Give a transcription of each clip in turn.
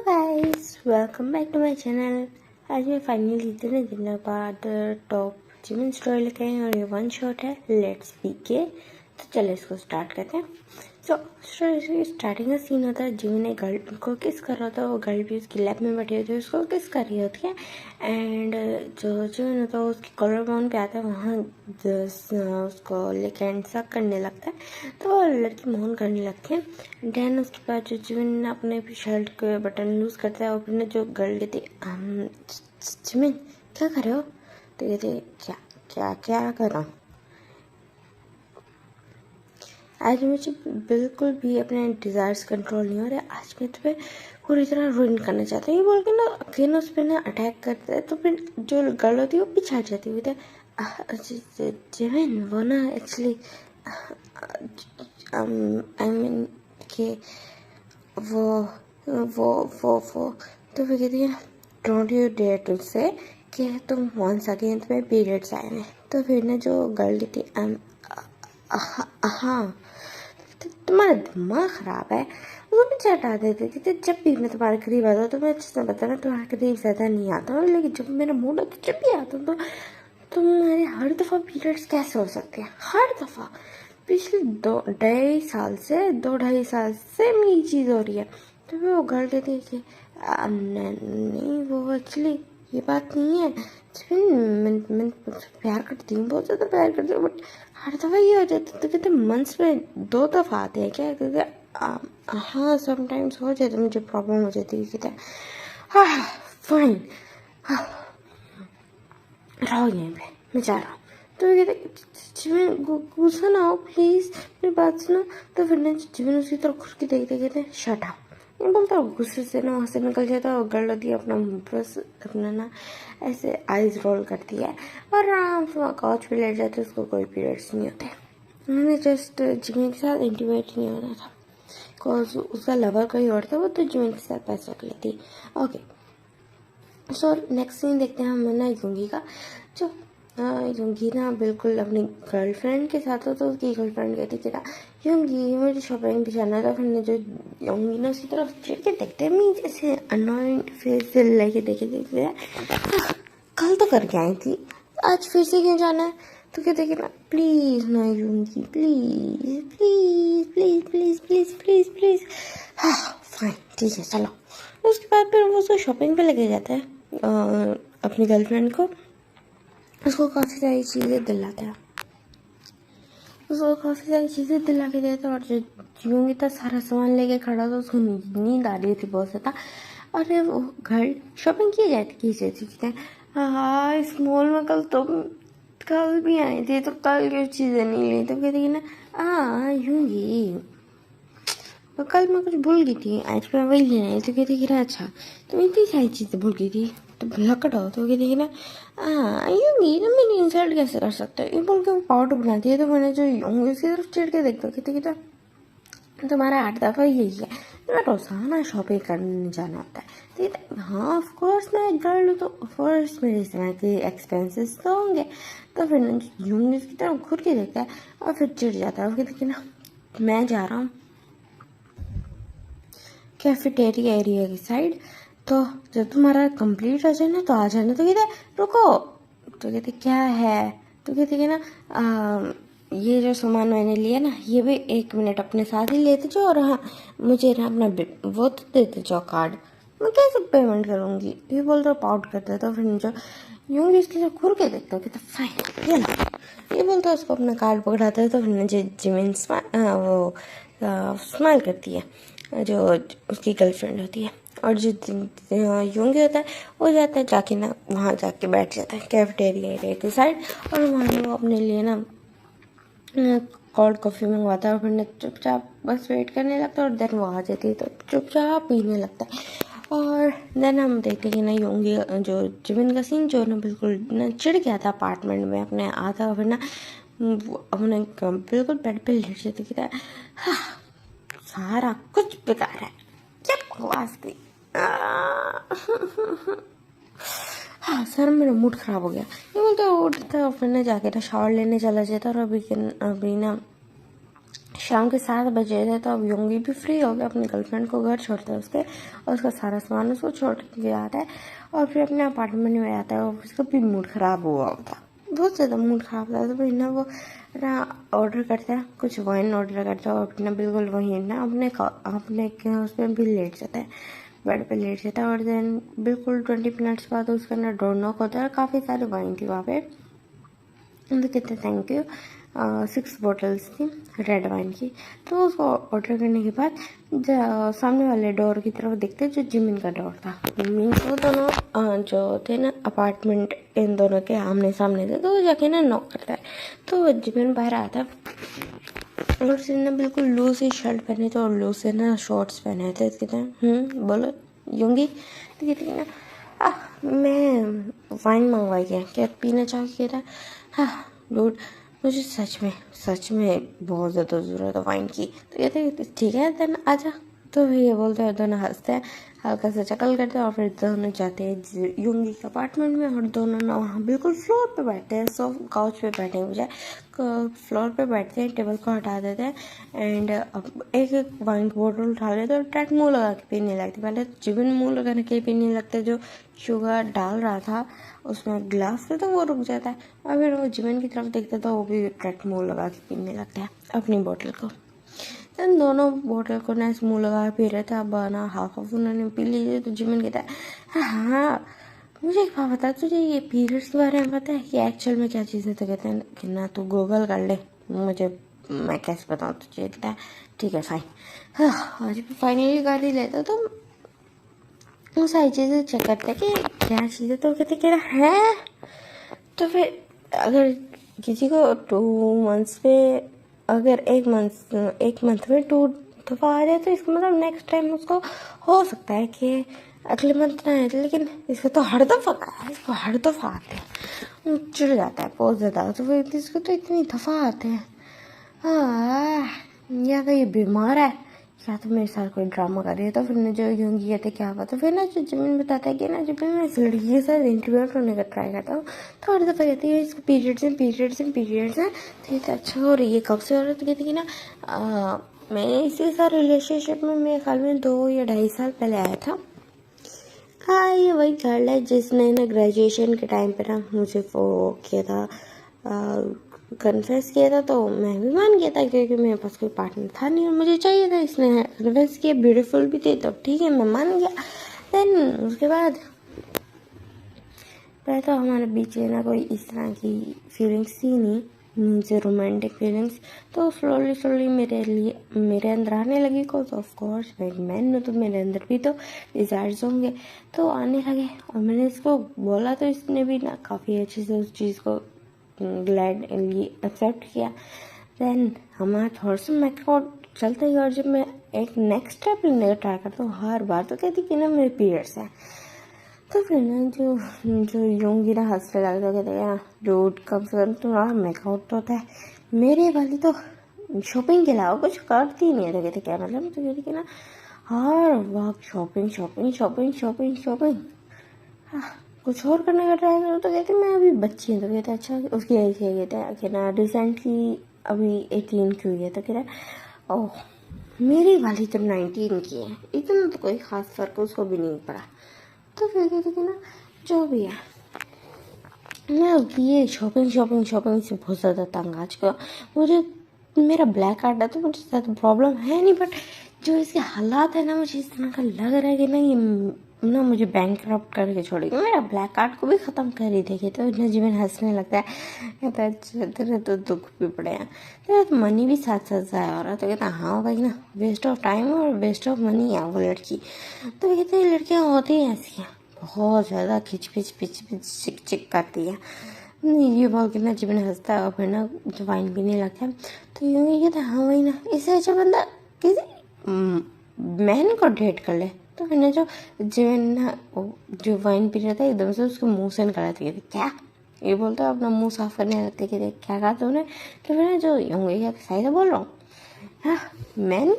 Guys, welcome back to my channel. आज मैं finally इतने दिनों बाद टॉप जिमिन स्टोरी लेके आई और ये वन शॉट है लेट्स पीके। तो चलो इसको स्टार्ट करते हैं। सो स्टार्टिंग का सीन होता है, जिमिन एक गर्ल को किस कर रहा था। वो गर्ल भी उसकी लैब में बैठी होती है, उसको किस कर रही होती है। एंड जो जिमिन होता है उसकी कॉलर बाउंड पे आता है, वहाँ उसको लेके एंड सक करने लगता है। तो वो लड़की मोहन करने लगती है। देन उसके बाद जो जिमिन अपने शर्ट के बटन लूज करता है और फिर जो गर्ल कहती जिमिन क्या कर रहे हो। तो कहते क्या क्या क्या कर रहा हूँ। आज मुझे बिल्कुल भी अपने डिज़ायर्स कंट्रोल नहीं हो रहे। आज मैं तुम्हें पूरी तरह रुइन करना चाहता हूँ। ये बोल के ना अगेन उस पर ना अटैक करता है। तो फिर जो गर्ल होती है वो पीछे हट जाती है। जिमिन वो ना एक्चुअली आई मीन कि वो तो फिर कहती है डोंट यू डेयर टू से कि तुम वंस अगेन तुम्हें पीरियड्स आए हैं। तो फिर ना जो गर्ल कहती हाँ तुम्हारा दिमाग खराब है। वो भी चटा देते थे। जब भी मैं तुम्हारे करीब आता हूँ तो मैं अच्छे से बताना तुम्हारे करीब ज़्यादा नहीं आता हूँ, लेकिन जब मेरा मूड आता है जब भी आता हूँ तो तुम्हारे हर दफ़ा पीरियड्स कैसे हो सकते हैं। हर दफ़ा पिछले 2-2.5 साल से मेरी चीज़ हो रही है। तो फिर वो गर्ल कहती है कि नहीं वो एक्चुअली ये बात नहीं है। मैं प्यार करती हूँ, बहुत ज़्यादा प्यार करती हूँ, बट हर दफ़ा ये हो जाता है। तो कहते मंथ्स में 2 दफ़ा आते हैं क्या। क्योंकि हाँ समटाइम्स हो जाता है, मुझे प्रॉब्लम हो जाती है। कहते हैं हाँ फाइन रहो यहीं पे, मैं जा रहा हूँ। तो कहते जिमिन गुस्सा ना हो प्लीज़, मेरी बात सुनो। तो फिर ना जिमिन उसकी तरफ घुस के देखते कहते हैं शट अप। ये बोलता है गुस्से से ना वहाँ से निकल जाता है और गर्ल होती है अपना बस अपना ना ऐसे आइज रोल करती है और आराम से वहाँ काउच पे लेट जाते। उसको कोई पीरियड्स नहीं होते। उन्होंने जस्ट जिमिन के साथ इंटीमेट नहीं होना था, बिकॉज उसका लवर कोई और था। वो तो जिमिन के साथ पैसा कर लेती। ओके सो नेक्स्ट सीन देखते हैं हम ना युंगी का। जो युंगी ना बिल्कुल अपनी गर्लफ्रेंड के साथ हो तो उसकी गर्लफ्रेंड कहती कि ना युंगी मुझे शॉपिंग पे जाना था। फिर जो युंगी ना उसकी तरफ चिड़ के देखते हैं, मैं जैसे अनोइंग फेस से लेके देखते कल तो करके आई थी, आज फिर से क्यों जाना है। तो कहते कि ना प्लीज़ ना युंगी please please please please please please please. हाँ फाइन ठीक है चलो। उसके बाद फिर वो उसको शॉपिंग पे लेके जाता है अपनी गर्लफ्रेंड को। उसको काफ़ी सारी चीज़ें दिलाता है, उसको काफ़ी सारी चीज़ें दिला के देता है। और जो यूँ इतना सारा सामान लेके खड़ा था, उसको नींद आ रही थी बहुत ज़्यादा। और वो घर शॉपिंग की जाती है। हाँ इस मॉल में कल भी आई थी तो कल क्यों चीज़ें नहीं ली। तो कहती ना हाँ यूँ ही तो कल मैं कुछ भूल गई थी, आज मैं वही लेना है। तो कहती कि ना अच्छा तुम इतनी सारी चीज़ें भूल गई थी तो भुलक्कड़ हो। तो कहती कि ना हाँ यूँगी ना मेरी इंसल्ट कैसे कर सकते हो। ये बोल के वो पाउडर बनाती है। तो मैंने जो यूँगी उसकी तरफ चिढ़ के देखता हूँ। कहती कि तुम्हारा 8 दफ़ा यही है, तुम्हें रोज़ाना शॉपिंग करने जाना होता है। तो कहते हाँ ऑफकोर्स मैं एक गर्ल हूँ तो ऑफकोर्स मेरे इस तरह के एक्सपेंसेस तो होंगे। तो फिर यूँगी उसकी तरफ घूर के देखता है और फिर चिढ़ जाता है। वो कहती कि ना मैं जा रहा हूँ कैफेटेरिया एरिया की साइड, तो जब तुम्हारा कंप्लीट हो जाए ना तो आ जाना। तो कहते रुको। तो कहते क्या है। तो कहते कि ना ये जो सामान मैंने लिया ना ये भी 1 मिनट अपने साथ ही लेते जाओ और हाँ मुझे ना अपना वो तो देते जाओ कार्ड, मैं कैसे पेमेंट करूँगी। ये बोल दो पाउट कर देता। फिर जो यूँ भी इसके साथ घूर के देखता हूँ कि फाइन ये लो। ये बोलता उसको अपना कार्ड पकड़ाता है। तो फिर मुझे जिमिन वो स्माइल करती है जो उसकी गर्लफ्रेंड होती है। और जो यूंगी होता है वो जाता है जाके ना वहाँ जाके बैठ जाता है कैफेटेरिया एरिया की साइड। और वहाँ वो अपने लिए ना कोल्ड कॉफ़ी मंगवाता है और फिर ना चुपचाप बस वेट करने लगता है। और देन वो आ जाती है तो चुपचाप पीने लगता है। और देन हम देखते हैं कि ना यूंगी जो जिमिन का सीन जो ना बिल्कुल ना चिढ़ गया था अपार्टमेंट में अपने आता। और फिर ना अपने बिल्कुल बेड पे लेट जाते कि हाँ सारा कुछ बेकार है, क्या बकवास थी। हाँ सर मेरा मूड ख़राब हो गया। ये बोलते उठता फिर ना जाके ना शावर लेने चला जाता। और अभी ना शाम के 7 बजे थे, तो अब योंगी भी फ्री हो गया, अपनी गर्लफ्रेंड को घर छोड़ता है उसके, और उसका सारा सामान उसको छोड़ के आता है और फिर अपने अपार्टमेंट में आता है। और उसका भी मूड ख़राब हुआ होता, बहुत ज़्यादा मूड ख़राब था। तो फिर ना वो ना ऑर्डर करता है, कुछ वाइन ऑर्डर करता है और अपना बिल्कुल वहीं ना अपने उस पर भी लेट जाता है, बेड पे लेट जाता है। और देन बिल्कुल 20 मिनट्स बाद उसका ना डोर नॉक होता है, काफ़ी सारी वाइन थी वहाँ पे। तो कहते थैंक यू, 6 बॉटल्स थी रेड वाइन की। तो उसको ऑर्डर करने के बाद सामने वाले डोर की तरफ देखते जो जिमिन का डोर था, मीन्स वो दोनों जो थे ना अपार्टमेंट इन दोनों के आमने सामने थे। तो वो जाके ना नॉक करता है, तो जिमिन बाहर आता है और उसने ना बिल्कुल लूज ही शर्ट पहने थे और लूज से ना शॉर्ट्स पहने थे। कहते हैं बोलो योंगी। तो कहते हैं ना मैं वाइन मंगवाई है, क्या पीना चाहोगे? कहता है हाँ डूड, मुझे सच में बहुत ज़्यादा ज़रूरत है वाइन की। तो कहते हैं ठीक है देन आजा। तो ये बोलते हैं, दोनों हंसते हैं, हल्का सा चकल करते हैं और फिर दोनों जाते हैं योंगी के अपार्टमेंट में। और दोनों ना वहाँ बिल्कुल फ्लोर पे बैठते हैं, काउच पे बैठने के बजाय फ्लोर पे बैठते हैं, टेबल को हटा देते हैं एंड एक एक वाइन बोतल उठा लेते हैं और डायरेक्ट मुँह लगा के पीने लगते। पहले तो जिमिन मुँह लगाने के पीने लगते, जो शुगर डाल रहा था उसमें गिलास पे तो वो रुक जाता है और फिर वो जिमिन की तरफ देखता तो वो भी डायरेक्ट मुँह लगा के पीने लगता है अपनी बोतल को। इन दोनों बोतल को ना मुँह लगा पी रहे थे। अब ना हाफ उन्होंने पी लीजिए। तो जिमिन कहता है हाँ मुझे एक बात बता, तुझे ये पीरियड्स के बारे में पता है कि एक्चुअल में क्या चीज़ है? तो कहते हैं कि ना तू गूगल कर ले, मुझे मैं कैसे बताऊँ तुझे। कहता है ठीक है फाइन। हाँ आज फाइनली कर ही लेता। तो वो सारी चीज़ें चेक करते हैं कि क्या चीज़ है। तो कहते कह रहा है तो फिर अगर किसी को 2 मंथ्स पे अगर एक मंथ में 2 दफ़ा आ जाए तो इसका मतलब नेक्स्ट टाइम उसको हो सकता है कि अगले मंथ ना आए, लेकिन इसको तो हर दफ़ा है, इसको हर दफ़ा आते हैं। चिढ़ जाता है बहुत ज़्यादा। तो फिर इसको तो इतनी दफ़ा आते हैं, हाँ या तो ये बीमार है या तो मेरे साथ कोई ड्रामा कर रही है। तो फिर ना जो योंगी कहते क्या हुआ। तो फिर ना जो जिमिन बताता है कि ना जब मैं इस लड़की के साथ इंटरव्यू करने का ट्राई करता हूँ तो हर दफ़ा कहती है इसको पीरियड्स हैं। तो ये अच्छा हो रही है कब से हो रहा है? तो कहती कि ना मैं इसी साथ रिलेशनशिप में मेरे ख्याल में 2 या 2.5 साल पहले आया था। हाँ ये वही गर्ल है जिसने ना ग्रेजुएशन के टाइम पे ना मुझे वो किया था, कन्फेस किया था। तो मैं भी मान गया था क्योंकि मेरे पास कोई पार्टनर था नहीं और मुझे चाहिए था। इसने कन्फेस किया, ब्यूटीफुल भी थे, तो ठीक है मैं मान गया। देन उसके बाद पहले तो हमारे बीच में ना कोई इस तरह की फीलिंग्स थी नहीं, मुझे रोमांटिक फीलिंग्स। तो स्लोली मेरे अंदर आने लगी। कोर्स ऑफ कोर्स मैं एक मैन हूँ तो मेरे अंदर भी तो डिज़ायर्स होंगे, तो आने लगे। और मैंने इसको बोला तो इसने भी ना काफ़ी अच्छे से उस चीज़ को ग्लैडली एक्सेप्ट किया। देन हमारा थोड़ा सा मेकआउट चलता ही। और जब मैं एक नेक्स्ट स्टेप लेने का ट्राई करता हूँ हर बार तो कहती कि ना मेरे पीरियड्स हैं। तो फिर ना जो योंगी ना हंसने लगा, तो कहते हैं डूड कम से कम तुम्हारा मेकआउट तो होता है, मेरे वाली तो शॉपिंग के अलावा कुछ करती नहीं है। तो कहते क्या मतलब? तो कहते कि ना हर वक्त शॉपिंग। हाँ कुछ और करने का ट्राई करो। तो कहते मैं अभी बच्ची हूँ। तो कहते अच्छा उसकी एज क्या? कहते हैं कि ना रिसेंटली अभी 18 की हुई है। तो कह रहा ओह मेरी वाली तो 19 की है, इतना तो कोई ख़ास फ़र्क उसको भी नहीं पड़ा। तो फिर कहते कि ना जो भी है मैं ये शॉपिंग से बहुत ज़्यादा तंग आ चुका। मुझे मेरा ब्लैक कार्ड है तो मुझे ज़्यादा प्रॉब्लम है नहीं, बट जो इसके हालात है ना मुझे इस तरह का लग रहा है कि ना ये ना मुझे बैंकरप्ट करके छोड़ेगी, मेरा ब्लैक कार्ड को भी ख़त्म कर ही देगी। तो इतना जीवन हंसने लगता है, कहता है अच्छा तेरे तो दुख भी पड़े हैं, तो मनी भी साथ साथ ज़ाया हो रहा है। तो कहता हाँ भाई ना वेस्ट ऑफ टाइम और वेस्ट ऑफ मनी है वो लड़की। तो कहते हैं लड़कियाँ होती हैं ऐसी हैं, बहुत ज़्यादा खिच चिक करती है। ये बोल के ना जीवन हंसता है और फिर ना जो वाइन पीने लगता है। तो यूँ ही कहता है हाँ वही ना, इससे अच्छा बंदा किसी मैन को डेट कर ले। तो फिर ना जीवन ना जो वाइन पी रहा था एकदम से उसके मुंह से निकला था। क्या ये बोलता है, अपना मुंह साफ करने लगते कि क्या कहा तूने? तो फिर ना जो यूँ ही सही से बोल रहा हूँ। हाँ मैन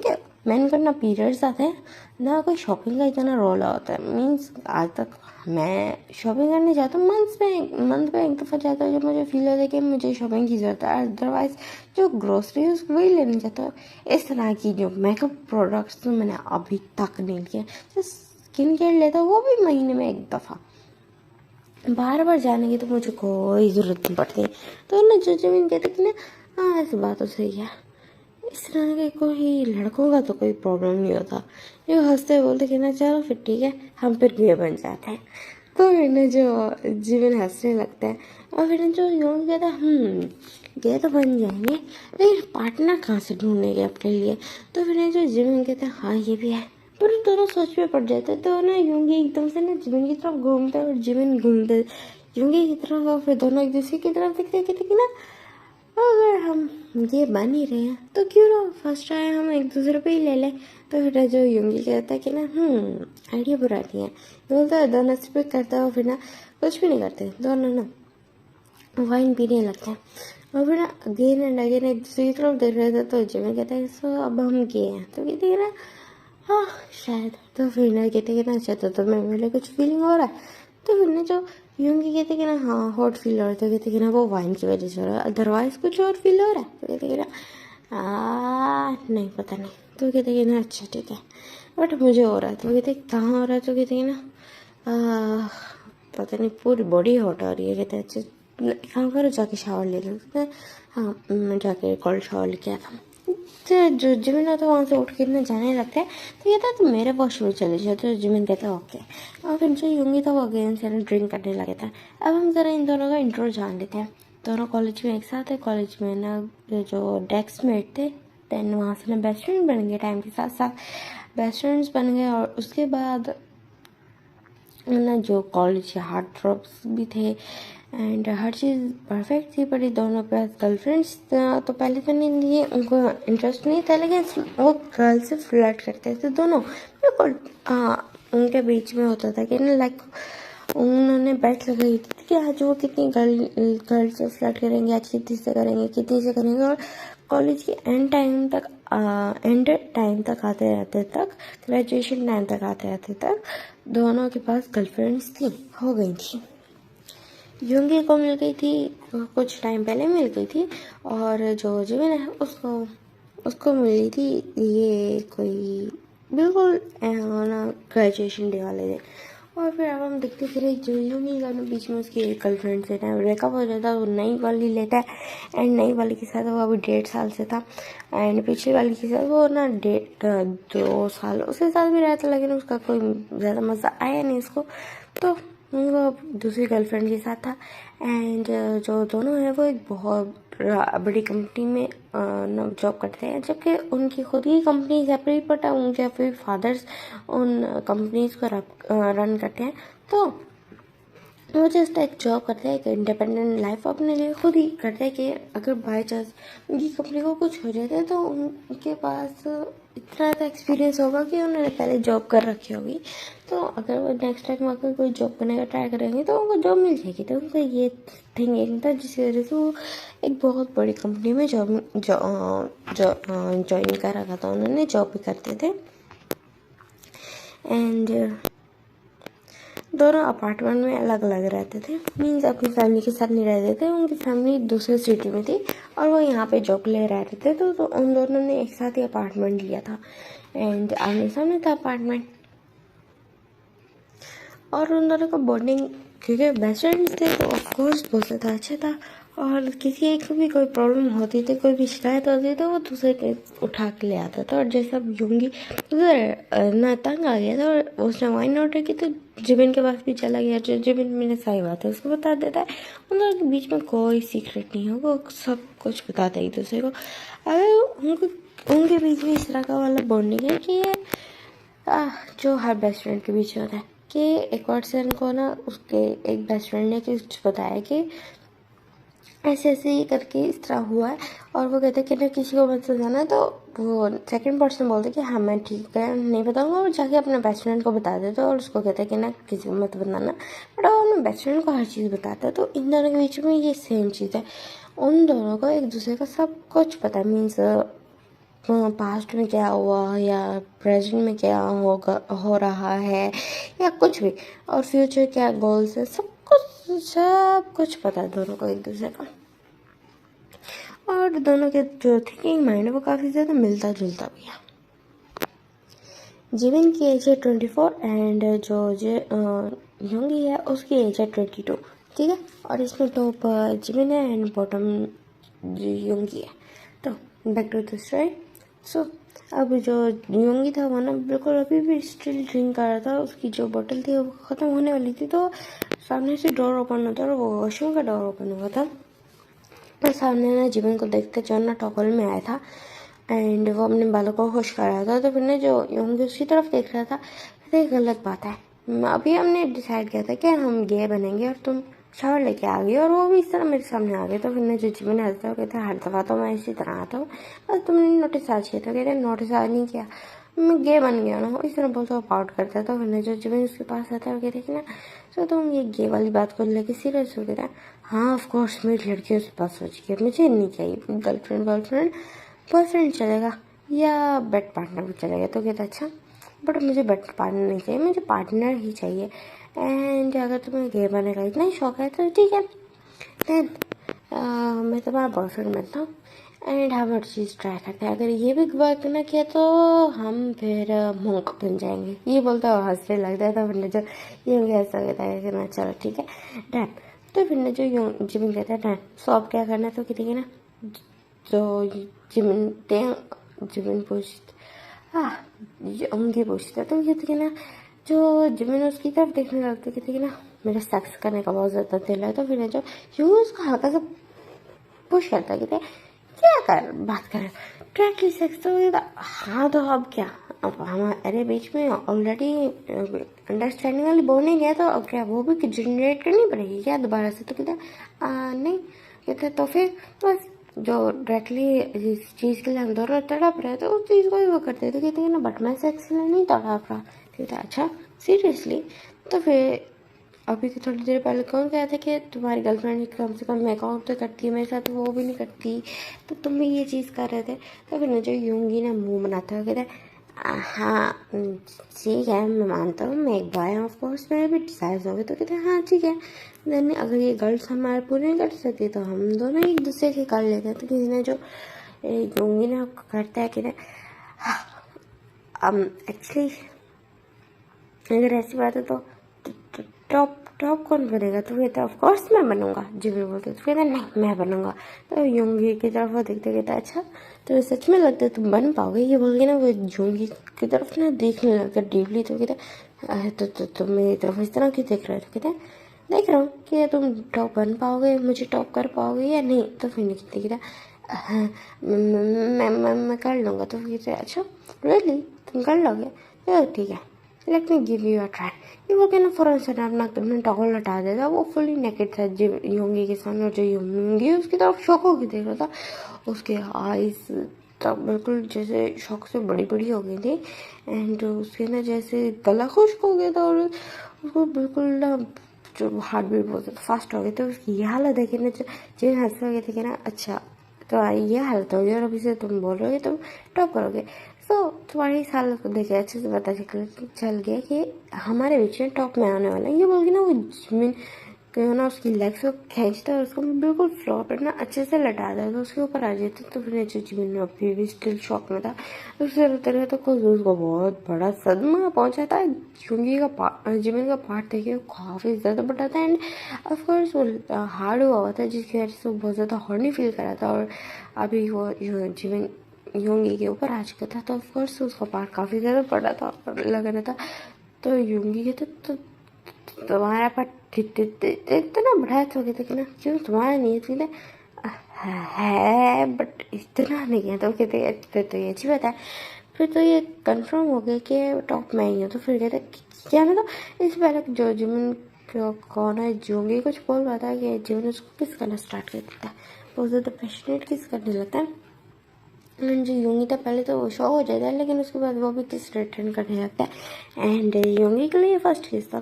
को ना पीरियड्स आते हैं ना कोई शॉपिंग का इतना रोला होता है। मीन्स आज तक मैं शॉपिंग करने जाता हूँ मंथ में एक दफ़ा जाता हूँ जब मुझे फील होता है कि मुझे शॉपिंग की ज़रूरत है। अदरवाइज़ जो ग्रोसरी है उसको वही लेने जाता हूँ। इस तरह की जो मेकअप प्रोडक्ट्स तो मैंने अभी तक नहीं लिया। जो स्किन केयर लेता हूँ वो भी महीने में एक दफ़ा। बार बार जाने की तो मुझे कोई ज़रूरत नहीं पड़ती। तो ना जो जमीन कहते कि ना, हाँ ऐसी बात तो सही है। इस तरह के कोई लड़कों का तो कोई प्रॉब्लम नहीं होता जो हंसते बोलते कि ना चलो फिर ठीक है हम फिर गे बन जाते हैं। तो फिर ना जो जीवन हंसने लगता है और फिर जो यूँ कहता है गे तो बन जाएंगे लेकिन पार्टनर कहाँ से ढूंढेंगे अपने लिए। तो फिर ना जो जीवन कहता है हाँ ये भी है। पर दोनों सोच में पड़ जाते हैं। तो ना यूंगी एकदम से ना जीवन की तरफ घूमते और जीवन घूमते यूंगी की तरफ और फिर दोनों एक दूसरे की तरफ देखते कहते कि ना अगर हम ये बन ही रहे हैं तो क्यों ना फर्स्ट ट्राई हम एक दूसरे पे ही ले लें। तो फिर जो यूंगी कहता है कि ना आइडिया बुरा नहीं है। बोलता है दोनों स्पिक करता है और फिर ना कुछ भी नहीं करते दोनों ना वाइन पीने लगते हैं। और फिर ना अगेन एंड अगेन एक दूसरे की तरफ देख रहे थे। तो जिमी कहता है सो अब हम गए हैं। तो कहते हैं ना हाँ शायद। तो फिर ना कहते हैं ना अच्छा तो मैं मेरे कुछ फीलिंग हो रहा है। तो फिर ना जो यूंगी कहते कि ना हाँ हॉट फील हो रहा है। तो कहते कि ना वो वाइन की वजह से हो रहा है अदरवाइज कुछ और फील हो रहा है। तो कहते कि ना नहीं पता नहीं। तो कहते कि ना अच्छा ठीक है बट मुझे हो रहा है। तो कहते कहाँ हो रहा है। तो कहते कि ना पता नहीं पूरी बॉडी हॉट हो रही है। कहते अच्छा काम करो जाके शावर ले लो। हाँ मैं जाके कोल्ड शावर लेके आता हूँ। तो जो जिमिन होता है वहाँ से उठ के ना जाने लगता है। तो कहता है तो मेरे वॉशरूम चले जाओ। तो जिमिन कहता है ओके। और फिर जो यूंगी था वो अगेन से ड्रिंक करने लगा था। अब हम ज़रा इन दोनों का इंट्रो जान लेते हैं। दोनों कॉलेज में एक साथ है। कॉलेज में ना जो डेस्क मेट थे देन वहाँ से ना बेस्ट फ्रेंड बन गए। टाइम के साथ साथ बेस्ट फ्रेंड्स बन गए। और उसके बाद ना जो कॉलेज के हार्ट ड्रॉप्स भी थे एंड हर चीज़ परफेक्ट थी। पर ये दोनों के पास गर्लफ्रेंड्स तो पहले तो नहीं लिए उनको इंटरेस्ट नहीं था लेकिन वो गर्ल से फ्लर्ट करते थे दोनों बिल्कुल। उनके बीच में होता था कि ना लाइक उन्होंने बेट लगाई थी कि आज वो कितनी गर्ल से फ्लर्ट करेंगे आज कितनी से करेंगे। और कॉलेज के एंड टाइम तक आते रहते तक ग्रेजुएशन टाइम तक आते रहते तक दोनों के पास गर्लफ्रेंड्स थी हो गई थी। यूंगी को मिल गई थी कुछ टाइम पहले मिल गई थी। और जो जिमिन है उसको मिली थी ये कोई बिल्कुल ना ग्रेजुएशन डे वाले दिन। और फिर अब हम देखते फिर जो यूंगी का बीच में उसकी एक गर्लफ्रेंड से था ब्रेकअप हो जाता है। वो नई वाली लेता है एंड नई वाली के साथ वो अभी 1.5 साल से था एंड पिछली वाली के साथ वो ना 2 साल उसके साथ भी रहता लेकिन उसका कोई ज़्यादा मज़ा आया नहीं उसको। तो वो दूसरी गर्लफ्रेंड के साथ था एंड जो दोनों हैं वो एक बहुत बड़ी कंपनी में जॉब करते हैं जबकि उनकी खुद की कंपनी सेपरेट बट उनके अपने फादर्स उन कंपनीज को रन करते हैं। तो वो जस्ट एक जॉब करते हैं एक इंडिपेंडेंट लाइफ अपने लिए खुद ही करते हैं कि अगर बाई चांस उनकी कंपनी को कुछ हो जाता है तो उनके पास इतना तो एक्सपीरियंस होगा कि उन्होंने पहले जॉब कर रखी होगी। तो अगर वो नेक्स्ट टाइम अगर कोई जॉब करने का ट्राई करेंगे तो उनको जॉब मिल जाएगी। तो उनको ये थिंकिंग था जिसकी वजह से वो एक बहुत बड़ी कंपनी में ज्वाइन कर रखा था उन्होंने जॉब भी करते थे। एंड दोनों अपार्टमेंट में अलग अलग रहते थे मीन्स अपनी फैमिली के साथ नहीं रहते थे। उनकी फैमिली दूसरे सिटी में थी और वो यहाँ पे जॉब ले रहते थे। तो उन दोनों ने एक साथ ही अपार्टमेंट लिया था एंड आमने सामने था अपार्टमेंट। और उन दोनों का बॉन्डिंग क्योंकि बेस्ट फ्रेंड्स थे तो ऑफकोर्स बहुत ज़्यादा अच्छा था। और किसी एक को भी कोई प्रॉब्लम होती थी कोई भी शिकायत होती तो वो दूसरे के उठा के ले आता था। और जैसा यूंगी उधर ना तंग आ गया था और उसने वाइन ऑर्डर की तो जिमिन के पास भी चला गया। जो जिमिन मैंने सही बात है उसको बता देता है। उन दोनों के बीच में कोई सीक्रेट नहीं होगा वो सब कुछ बताते एक दूसरे को। अगर उनके बीच में इस तरह का वाला बॉन्डिंग है कि ये जो हर बेस्ट फ्रेंड के बीच होता है कि एक पर्सन को ना उसके एक बेस्ट फ्रेंड ने कुछ बताया कि ऐसे ऐसे ही करके इस तरह हुआ है और वो कहते कि ना किसी को मत समझाना। तो वो सेकंड पर्सन बोलते कि हाँ मैं ठीक है नहीं बताऊंगा और जाके अपने बेस्ट फ्रेंड को बता देते और उसको कहते कि ना किसी को मत बताना बट वो अपने बेस्ट फ्रेंड को हर चीज़ बताता है। तो इन दोनों के बीच में ये सेम चीज़ है उन दोनों को एक दूसरे का सब कुछ पता है मीन्स पास्ट में क्या हुआ या प्रेजेंट में क्या हो रहा है या कुछ भी, और फ्यूचर क्या गोल्स है, सब कुछ पता है दोनों को एक दूसरे का। और दोनों के जो थिंकिंग माइंड है वो काफ़ी ज़्यादा मिलता जुलता भी है। जिमिन की एज है 24 एंड जो योंगी है उसकी एज है 22, ठीक है। और इसमें टॉप जिमिन है एंड बॉटम योंगी है। तो बैक टू द स्टोरी। सो अब जो योंगी था वो ना बिल्कुल अभी भी स्टिल ड्रिंक कर रहा था। उसकी जो बोतल थी वो ख़त्म होने वाली थी, तो सामने से डोर ओपन होता और वो वॉशरूम का डोर ओपन हुआ था। पर सामने ना जिमिन को देखते जो ना टॉवल में आया था एंड वो अपने बालों को खुश कर रहा था। तो फिर ना जो योंगी उसकी तरफ देख रहा था, तो ये गलत बात है, अभी हमने डिसाइड किया था कि हम गे बनेंगे और तुम शावर लेके आ गई और वो भी इस तरह मेरे सामने आ गए। तो फिर ना जो जिमिन हंसता हो कहता है हर दफ़ा तो मैं इसी तरह आता हूँ, बस तुमने नोटिस आज किया। तो कहते हैं नोटिस आज नहीं किया, मैं गे बन गया ना, इस तरह बहुत पाउट करता है। तो फिर ना जो जिमिन उसके पास आता है वो कहते हैं कि ना तो तुम ये गे वाली बात को लेके सीरियस हो गया। हाँ ऑफ कोर्स मेरी लड़की उसके पास सोच गई, मुझे नहीं चाहिए गर्लफ्रेंड बॉयफ्रेंड चलेगा या बेड पार्टनर भी चलेगा। तो कहता अच्छा बट मुझे बेड पार्टनर नहीं चाहिए, मुझे पार्टनर ही चाहिए। एंड अगर तुम्हें गे बनने का इतना ही शौक है तो ठीक है, देन मैं तुम्हारा बॉयफ्रेंड बनता हूँ एंड हम हर चीज़ ट्राई करते हैं। अगर ये भी वर्क ना किया तो हम फिर मंक बन जाएंगे। ये बोलता है हंसने लगता है। तो फिर जो ये ऐसा कहता है कि ना चलो ठीक है डन। तो फिर जो जिमिन कहता है डन। सो अब क्या करना है, तो कहते ना जो जिमिन पूछता योंगी पूछता, तो कहते ना जो जिमिन उसकी तरफ देखने लगते कहते ना मेरा सेक्स करने का बहुत ज़्यादा दिल है। तो फिर जो योंगी उसको हल्का सा पुश करता है, कहते क्या कर बात कर डायरेक्टली सेक्स। तो हाँ तो अब क्या, अब हमारे बीच में ऑलरेडी अंडरस्टैंडिंग वाली बॉन्डिंग है, तो अब क्या वो भी जनरेट करनी पड़ेगी क्या दोबारा से। तो कहते नहीं, कहते तो फिर बस जो डायरेक्टली जिस चीज़ के लिए हम दोनों तड़प रहे तो उस चीज़ को भी वो करते। तो कहते हैं ना बट मैं सेक्स के लिए नहीं तड़प रहा। कहते अच्छा सीरियसली। तो फिर अभी तो थोड़ी देर पहले कौन कहा था कि तुम्हारी गर्लफ्रेंड कम से कम मेकअप तो करती है, मेरे साथ वो भी नहीं करती, तो तुम भी ये चीज़ कर रहे थे। तो फिर ना जो योंगी ना मुंह बनाता है कहता है हाँ ठीक है मैं मानता हूँ मैं एक बॉय हूँ, ऑफकोर्स मेरे भी डिज़ायर्स हो गए। तो कहते हैं हाँ ठीक है, देन अगर ये गर्ल्स हमारे पूरे नहीं कर सकती तो हम दोनों एक दूसरे के कर लेते हैं। तो किसी ने जो योंगी ना करता है कि ना एक्चुअली अगर ऐसी बात है तो टॉप कौन बनेगा। तो कहता है ऑफकोर्स मैं बनूंगा। जिमिन बोलते तो कहता नहीं मैं बनूंगा। तो योंगी की तरफ वो देखते कहता अच्छा तो सच में लगता है तुम बन पाओगे। ये बोल के ना वो योंगी की तरफ ना देखने लगता डीपली। तो कहता तो तुम मेरी तरफ इस तरह क्यों देख रहे हो। तो कहता देख रहा हूँ कि तुम टॉप बन पाओगे, मुझे टॉप कर पाओगे या नहीं। तो फिर नहीं कहता हाँ मैं कर लूँगा। तो फिर कहते अच्छा रियली तुम कर लोगे, तो ठीक है let me give you a try. ये वो क्या ना फौरन से अपना टॉवल हटा देता। वो फुली नेकेड था योंगी के सामने, और जो योंगी उसकी तरफ शौक होकर देख रहा था। उसके आईज तब बिल्कुल जैसे शौक से बड़ी बड़ी हो गई थी एंड उसके ना जैसे गला खुश्क हो गया था और उसको बिल्कुल ना जो हार्ट बीट बहुत फास्ट हो गई। तो उसकी ये हालत देखी ना जो हंस गए थे कि ना अच्छा तो ये हालत होगी और अभी से तुम बोल रहे हो तुम टॉप करोगे। तो तुम्हारी इस हालत को देखे अच्छे से पता चल गया कि हमारे बीच में टॉप में आने वाला है। ये बोल के ना वो जिमिन क्यों ना उसकी लेग्स को खींचता है, उसको बिल्कुल फ्लोर पर ना अच्छे से लटा देता तो उसके ऊपर आ जाता। तो फिर जो जिमिन अभी भी स्टिल शॉक में था, उससे रोते रहे तो खुद उसको बहुत बड़ा सदमा पहुंचा था। योंगी का जिमिन का पार्ट देखिए काफ़ी ज़्यादा बड़ा था एंड ऑफकोर्स वो हार्ड हुआ था जिसकी वजह से वो बहुत ज़्यादा हॉर्नी फील करा था। और अभी वो जिमिन योंगी के ऊपर आ चुका था, तो ऑफकोर्स उसका पार्ट काफ़ी ज़्यादा बड़ा था और लग रहा था। तो योंगी कहते तो तुम्हारा पार्ट इतना बड़ा है। तो कहते कि ना क्यों तुम्हारा नहीं है बट इतना नहीं है। तो कहते फिर तो ये अच्छी बात है, फिर तो ये कंफर्म हो गया कि टॉप में ही है। तो फिर कहते क्या मतलब इस पहले जो जिमिन कौन है योंगी कुछ बोल रहा था कि जिमिन उसको किस करना स्टार्ट कर देता है, बहुत ज़्यादा पैशनेट किस करने लगता है। जो योंगी था पहले तो वो शो हो जाता है लेकिन उसके बाद वो भी किस रिटर्न करने लगता है एंड योंगी के लिए फर्स्ट किस था।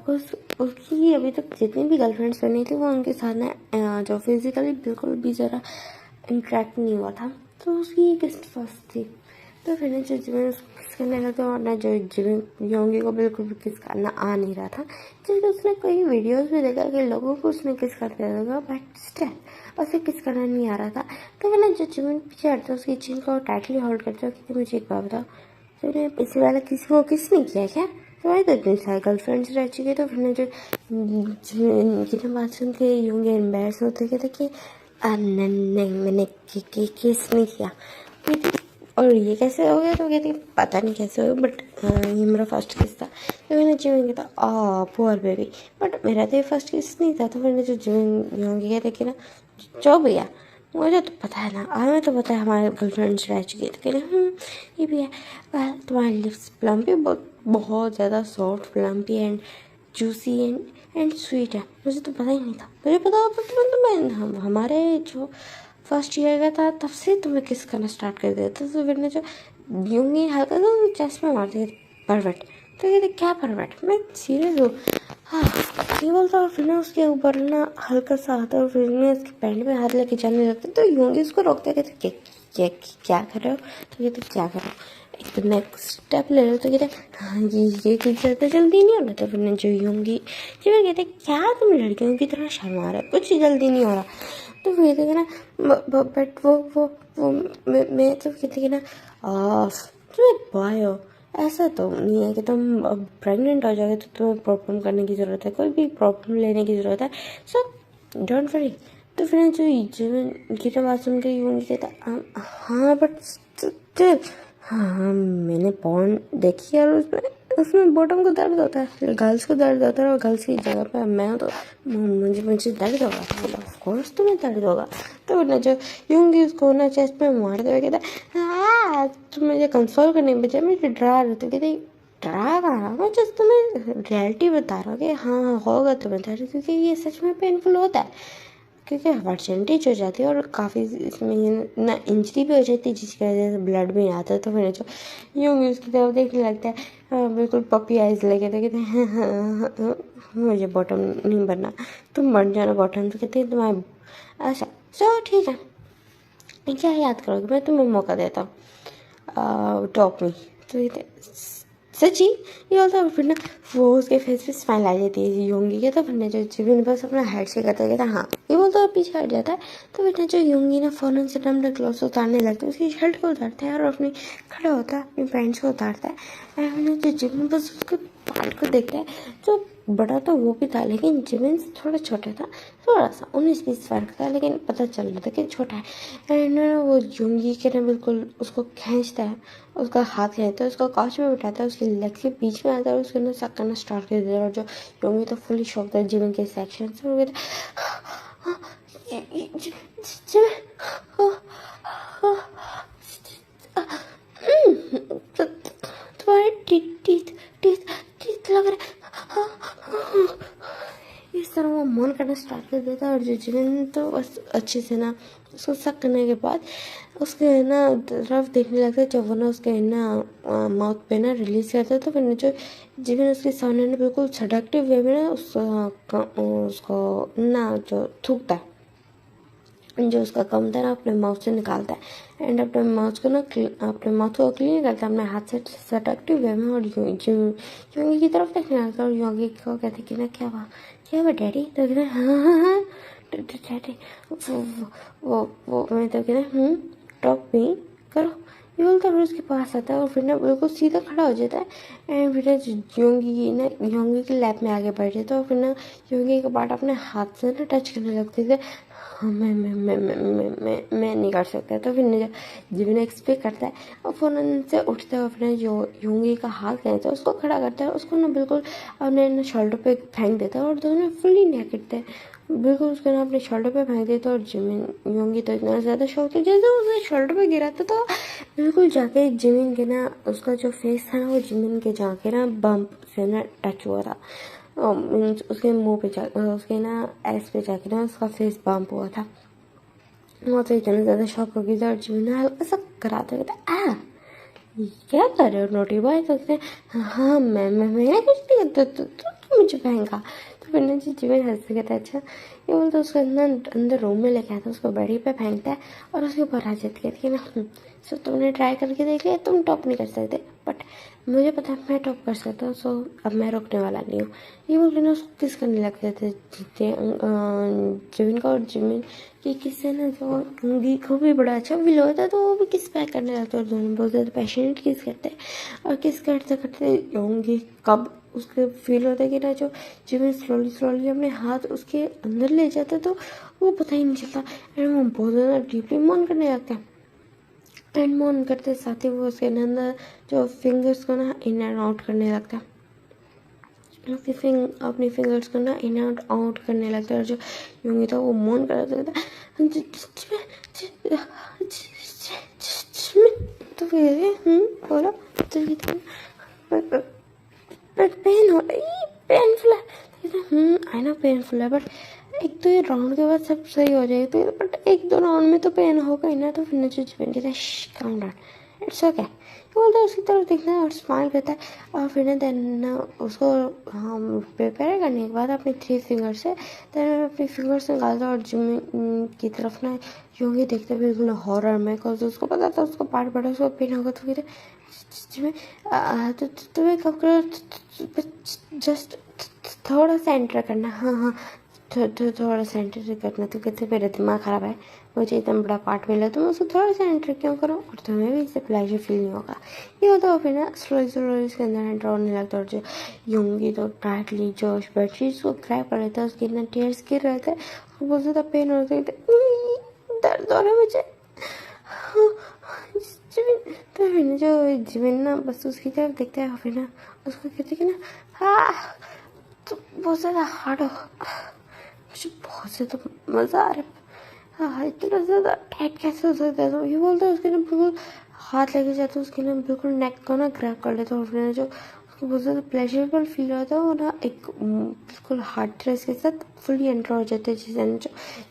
उसकी अभी तक जितनी भी गर्लफ्रेंड्स बनी थी वो उनके साथ ना जो फिजिकली बिल्कुल भी ज़रा इंटरेक्ट नहीं हुआ था, तो उसकी किस फर्स्ट थी। तो फिर ना जो जिमिन उसको किस करने लगा और ना जो जिमिन योंगी को बिल्कुल भी किस करना आ नहीं रहा था, क्योंकि उसने कई वीडियोस में देखा कि लोगों को उसने किस करते लगा, बट स्टिल उसे किस करना नहीं आ रहा था। तो फिर ना जो जिमिन पीछे हटता है उसकी चिन को टाइटली होल्ड करता है कि मुझे एक बात बताओ, तूने पिछले वाला किसी को किस नहीं किया क्या? तुम्हारी तो इतनी सारी गर्लफ्रेंड्स रह चुकी है। तो फिर जो जिन्हें बात सुन के यूंगे एम्बेरस होते कहते कि नहीं मैंने किस नहीं किया। और ये कैसे हो गया? तो कहती पता नहीं कैसे हो गया, बट ये मेरा फर्स्ट किस था। तो मैंने जिमिन कहता पुअर बेबी, बट मेरा तो ये फर्स्ट किस नहीं था। तो मैंने जो जिमिन योंगी कहते कि ना जो भैया मुझे तो पता है ना, हमें तो पता है हमारे गर्लफ्रेंड्स रह चुकी है। तो कह रहे ये भी है। तुम्हारी लिप्स प्लम्पी, बहुत बहुत ज़्यादा soft plumpy and juicy and sweet है। मुझे तो पता ही नहीं था, मुझे पता होता तो मैं हमारे जो फर्स्ट ईयर का था तब से तुम्हें किस करना स्टार्ट कर दिया था। तो फिर ने जो यूंगी हल्का सा चेस्ट में मार दिया परवेट। तो कहते क्या परवेट, मैं सीरियस हूँ। हाँ ये बोलता और फिर ना उसके ऊपर ना हल्का सा आता है और फिर ने उसके पैंट में हाथ लेके जाने लगते। तो यूंगी उसको रोकते कहते क्या कर रहे हो? तो कहते क्या कर रहे हो, एक तो नेक्स्ट स्टेप ले लो। तो कहते हाँ ये कुछ ज़्यादा जल्दी नहीं हो रहा। तो फिर ने जो यूंगी जी मैं कहते क्या तुम लड़कियों की तरह शर्मा रहे हो, कुछ जल्दी नहीं हो रहा। तो फिर कहते ना बट वो मैं तो कहती कि ना तुम एक बॉय हो, ऐसा तो नहीं है कि तुम प्रेग्नेंट हो जाओगे तो तुम्हें प्रॉब्लम करने की ज़रूरत है, कोई भी प्रॉब्लम लेने की ज़रूरत है, सो डोंट वरी। तो फिर जो गीता बात सुन के यूँ कहता हाँ बट स्टिल हाँ मैंने पॉर्न देखी है और उसमें बॉटम को दर्द होता है, गर्ल्स को दर्द होता है और गर्ल्स की जगह पे मैं तो मुझे दर्द होगा, ऑफ कोर्स तुम्हें दर्द होगा। तो ना जो यूंगी उसको ना चेस्ट पे मारते हुए कहता हाँ तुम मुझे कंसोल करने के बजाय मुझे डरा रहे थे। कहते डरा रहा मैं जस्ट तुम्हें रियलिटी बता रहा हूँ कि हाँ होगा तुम्हें दर्द, क्योंकि ये सच में पेनफुल होता है, क्योंकि परसेंटेज हो जाती है और काफ़ी इसमें ना इंजरी भी हो जाती है जिसकी वजह से ब्लड भी आता है। तो फिर जो यूँ भी उसकी तरफ देखने लगता है, बिल्कुल पपी आइज लगे थे कहते हैं हाँ, मुझे बॉटम नहीं बनना, तुम बन जाना बॉटम। तो कहते हैं तुम्हारे अच्छा चलो ठीक है, क्या याद करोगे, मैं तुम्हें मौका देता हूँ टॉप में। तो ये सच्ची ये होता है। फिर ना वो उसके फेस पे स्माइल आ जाती है योंगी के। तो फिर ना जो जिमिन बस अपना हेड से कहता है हाँ ये बोलता है पीछे हट जाता है। तो फिर ना जो योंगी ना फ़ौरन से अपना क्लोथ उतारने लगता है, उसकी शर्ट को उतारता है और अपनी खड़ा होता है अपनी पैंट्स को उतारता है। एंड जो जिमिन बस उसके पार्ट को देखता है, तो बड़ा तो वो भी था लेकिन जिमिन से थोड़ा छोटा था, थोड़ा सा 19-20 फर्क था, लेकिन पता चल रहा था कि छोटा है। एंड वो योंगी के ना बिल्कुल उसको खींचता है, उसका हाथ खींचता है, उसका काउच में बिठाता है, उसके लेग के बीच में आता है और उसके अंदर सक करना स्टार्ट कर देता है। और जो योंगी तो फुली शॉक था जिमिन के सेक्शन से, वो तुम्हारे टीथ टीथ टीथ लग रहे, इस तरह वो मन करना स्टार्ट कर देता है। और जो जिमिन तो बस अच्छे से ना उसको सक करने के बाद उसके ना तरफ देखने लगता है, जब वो ना उसके ना माउथ पे ना रिलीज करता है। तो फिर जो जिमिन उसके सामने ना बिल्कुल सडक्टिव वे में ना उसको ना जो थूकता है, जो उसका कम था ना अपने माउथ से निकालता है एंड अपने माउथ को ना अपने माउथ को क्लीन करता है अपने हाथ से सटकटिव वे में। और योगी की तरफ देखने लगता है और योगी को कहते कि ना क्या हुआ डैडी? तो कहते हाँ डैडी वो मैं तो कहते टॉप में करो, ये बोलता है। उसके पास आता है और फिर ना बिल्कुल सीधा खड़ा हो जाता है एंड फिर योंगी के लैप में आगे बैठ जाता है और फिर ना योंगी का पार्ट अपने हाथ से ना टच करने लगते थे। हाँ मैं नहीं कर सकता। तो फिर जिमिन एक्सपेक्ट करता है और फ़ौरन से उठता है और फिर जो योंगी का हाथ कहता है उसको खड़ा करता है, उसको ना बिल्कुल अपने शोल्डर पे फेंक देता है और दोनों फुली नेकेड थे, बिल्कुल उसको ना अपने शोल्डर पे फेंक देता है। और जिमिन योंगी तो इतना ज़्यादा शौक था, जैसे उसने शोल्डर पे गिरा था तो बिल्कुल जाके जिमिन के ना उसका जो फेस था ना वो जिमिन के जाके ना बम्प से ना टच हुआ था, मीन्स उसके मुंह पे उसके ना एस पे जाके ना उसका फेस बम्प हुआ था। वो तो इतना ज़्यादा शॉक हो गई था और जिमिन हल्का सा कराते कहता क्या कर रहे हो नोटी बॉय? तो कहते हाँ मैंने कुछ नहीं, तो मुझे फेंका। तो फिर ना जीवन हंस के कहता है अच्छा, ये बोलता उसको अंदर रूम में लेके आता है, उसको बेड पे फेंकता है और उसके ऊपर आ जाती है ना सो तुमने ट्राई करके देख लिया, तुम टॉप नहीं कर सकते बट मुझे पता है मैं टॉप कर सकता हूँ, सो अब मैं रुकने वाला नहीं हूँ। ये बोल के ना उसको किस करने लगते थे जिमिन का, और जिमिन की किससे ना जो योंगी को भी बड़ा अच्छा फील होता है तो वो भी किस पैक करने लगता है और दोनों बहुत ज़्यादा पैशनेट किस करते हैं। और किस करते करते योंगी कब उसके फील होता है कि ना जो जिमिन स्लोली स्लोली अपने हाथ उसके अंदर ले जाता है तो वो पता ही नहीं चलता एंड वो बहुत ज़्यादा डीपली मौन करने लगता है। एंड मौन करते साथ ही वो उसके अंदर जो फिंगर्स को ना इन एंड आउट करने लगता है, अपनी फिंगर्स को ना इन एंड आउट करने लगता है और जो योंगी था वो मौन कर रहा था तो फिर बोला तो ये पेन हो रहा है, पेनफुल है, आई नो पेनफुल है बट एक तो ये राउंड के बाद सब सही हो जाएगा तो बट एक दो राउंड में तो पेन होगा ही ना। तो फिर नजर पेन कहता है काम डाउन, इट्स ओके, बोलता है उसकी तरफ देखना है और स्माइल करता है और फिर ना देन उसको हम प्रिपेयर करने के बाद अपने 3 फिंगर से देन अपनी फिंगर्स निकालता है और जिम की तरफ ना योंगी देखते बिल्कुल हॉरर में, बिकॉज उसको पता था उसको पार्ट बड़ा उसको पेन होगा तो फिर तुम्हें कब करो जस्ट थोड़ा सा एंटर करना, हाँ थोड़ा सा एंटर करना, तो कहते मेरा दिमाग ख़राब है, मुझे इतना बड़ा पार्ट मिला तो मैं उसको थोड़ा सा एंटर क्यों करूँ और तुम्हें भी इससे प्लेजर फील नहीं होगा। ये होता है फिर ना स्लोली इसके अंदर एंटर होने लगता है और जो योंगी तो टाइटली जो बेडशीट को ग्रैब कर लेता है, उसके अंदर टीयर्स गिर रहे थे और बहुत ज़्यादा पेन हो रहा था, दर्द हो रहा है मुझे। तो फिर ना जो जिमिन ना बस उसकी तरफ देखता है और फिर ना उसको कहते कि ना हाँ तो बहुत ज़्यादा हार्ड हो, मुझे बहुत ज़्यादा मज़ा आ रहा है, हाँ इतना ज़्यादा टाइट कैसे हो सकता है। तो ये बोलता है उसके ना बिल्कुल हाथ लेके जाता है उसके ना बिल्कुल नेक को ना ग्रैब कर लेता है और फिर जो उसको बहुत ज़्यादा प्लेजरेबल फील होता है वो ना एक बिल्कुल हार्ड ड्रेस के साथ फुली एंटर हो जाते हैं, जिसे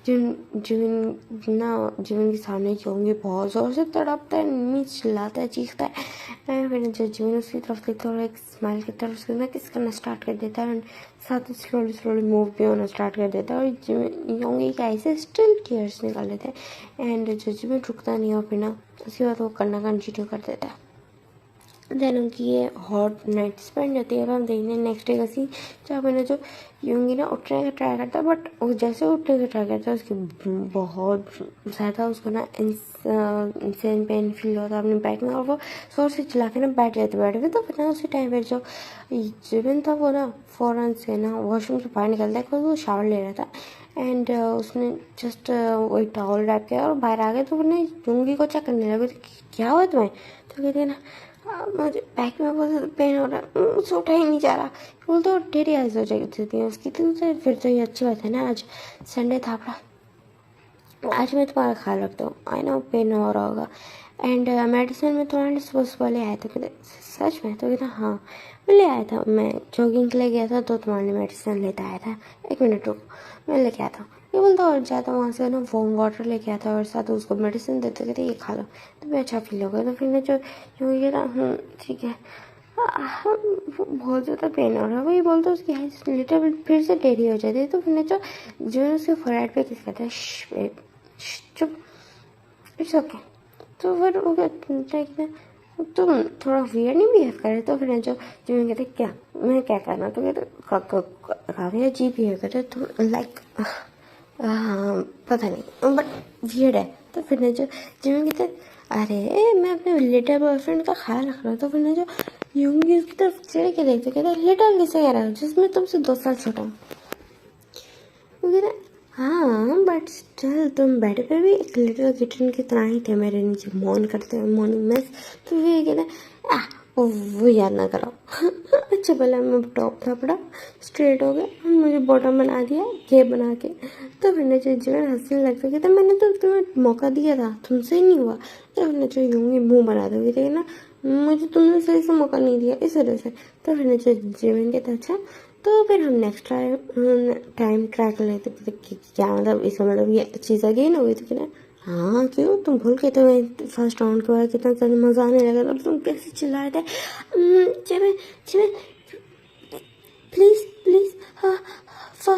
जो जीवन के सामने होंगे बहुत ज़ोर से तड़पता है, नीच चिल्लाता है, चीखता है। फिर जो जीवन उसकी तरफ देखता है और एक स्माइल की तरफ उसको ना किस करना स्टार्ट कर देता है, साथ ही स्लोली मूव भी होना स्टार्ट कर देता है और योंगी के आई से स्टिल टीयर्स निकाल लेते हैं एंड जो जीवन रुकता नहीं हो फिर ना उसके बाद वो करना कंटिन्यू कर देता है। देन उनकी ये हॉट नाइट स्पेंड होती है। अब हम देखते हैं नेक्स्ट डे का सीन जहाँ मैंने जो योंगी ना उठने का ट्राई करता है बट वो जैसे उठने का ट्राई करता है उसकी बहुत ज़्यादा उसको ना इंसेन पेन फील होता है अपने बैक में और वो जोर से चिल्ला के ना बैठ जाते पे तो फिर ना उसी टाइम पर जो जिबिन था वो ना फ़ौरन से ना वॉशरूम से बाहर निकलता है क्योंकि वो शावर ले रहा था एंड उसने जस्ट वही टॉवल रख के और बाहर आ गए तो उन्हें योंगी को चेक करने लगे क्या हुआ तुम्हें, तो कहते हैं ना मुझे बैक में बहुत ज़्यादा पेन हो रहा है, मुझसे उठा ही नहीं जा रहा, बोलते और डेरी आइज हो जाती है उसकी, तो फिर तो ये अच्छी बात है ना आज संडे था अपना, आज मैं तुम्हारा ख्याल रखता हूँ, आई नो पेन हो रहा होगा एंड मेडिसिन में तुम्हारे सुबह सुबह ले आया था, कहते सच में, तो कहता हाँ मैं ले आया था, मैं जॉगिंग के लिए गया था तो तुम्हारे मेडिसिन लेता आया था, 1 मिनट रुको मैं लेके आया था, ये बोलता और जाता वहाँ से ना वार्म वाटर लेके आता और साथ उसको मेडिसिन देते कहते ये खा लो तो मैं अच्छा फील होगा। तो फिर मैं जो ये ना ठीक है बहुत ज़्यादा पेन हो रहा है, वही बोलता है उसकी लिटिल फिर से टेढ़ी हो जाती है। तो फिर जो उसके फोरहेड पे किस कहता है चुप इट्स ओके, तो फिर वो कहता है तुम थोड़ा वियर नहीं बिहेव करे, तो फिर जो मैं कहते क्या मैं क्या करना, तो कहते काफ़ी अजीब बिहेव करे तुम लाइक पता नहीं बट वियर्ड है। तो फिर जो मैं कहते अरे मैं अपने लिटिल बॉयफ्रेंड का ख्याल रख रहा हूँ, तो फिर जो योंगी उसकी तरफ चिड़ के देखते कहते लिटिल किसे कह रहा हूँ जिसमें तुमसे 2 साल छोटा हूँ, हाँ बट स्टिल तुम बेड पे भी एक लिटिल किटन की तरह ही थे मेरे नीचे मौन करते हुए मॉर्निंग में, तो ये कहते वो याद ना करो अच्छा भला मैं टॉप था बड़ा स्ट्रेट हो गया मुझे बॉटम बना दिया ये बना के, तो फिर जीवन हंसने लगता कहता मैंने तो तुम्हें मौका दिया था तुमसे ही नहीं हुआ, तो फिर जो यूँगी मुँह बना दोगे थे ना मुझे तुमने सही से मौका नहीं दिया इस वजह से। तो फिर जीवन कहता अच्छा तो फिर हम नेक्स्ट टाइम ट्राई कर लेते क्या मतलब इसका मतलब ये चीज़ अगेन हो गई थी कि ना हाँ क्यों तुम भूल गए थे फर्स्ट राउंड के बाद कितना ज़्यादा मज़ा आने लगा था, तुम कैसे चिल्ला रहे थे जिमिन प्लीज़ हाँ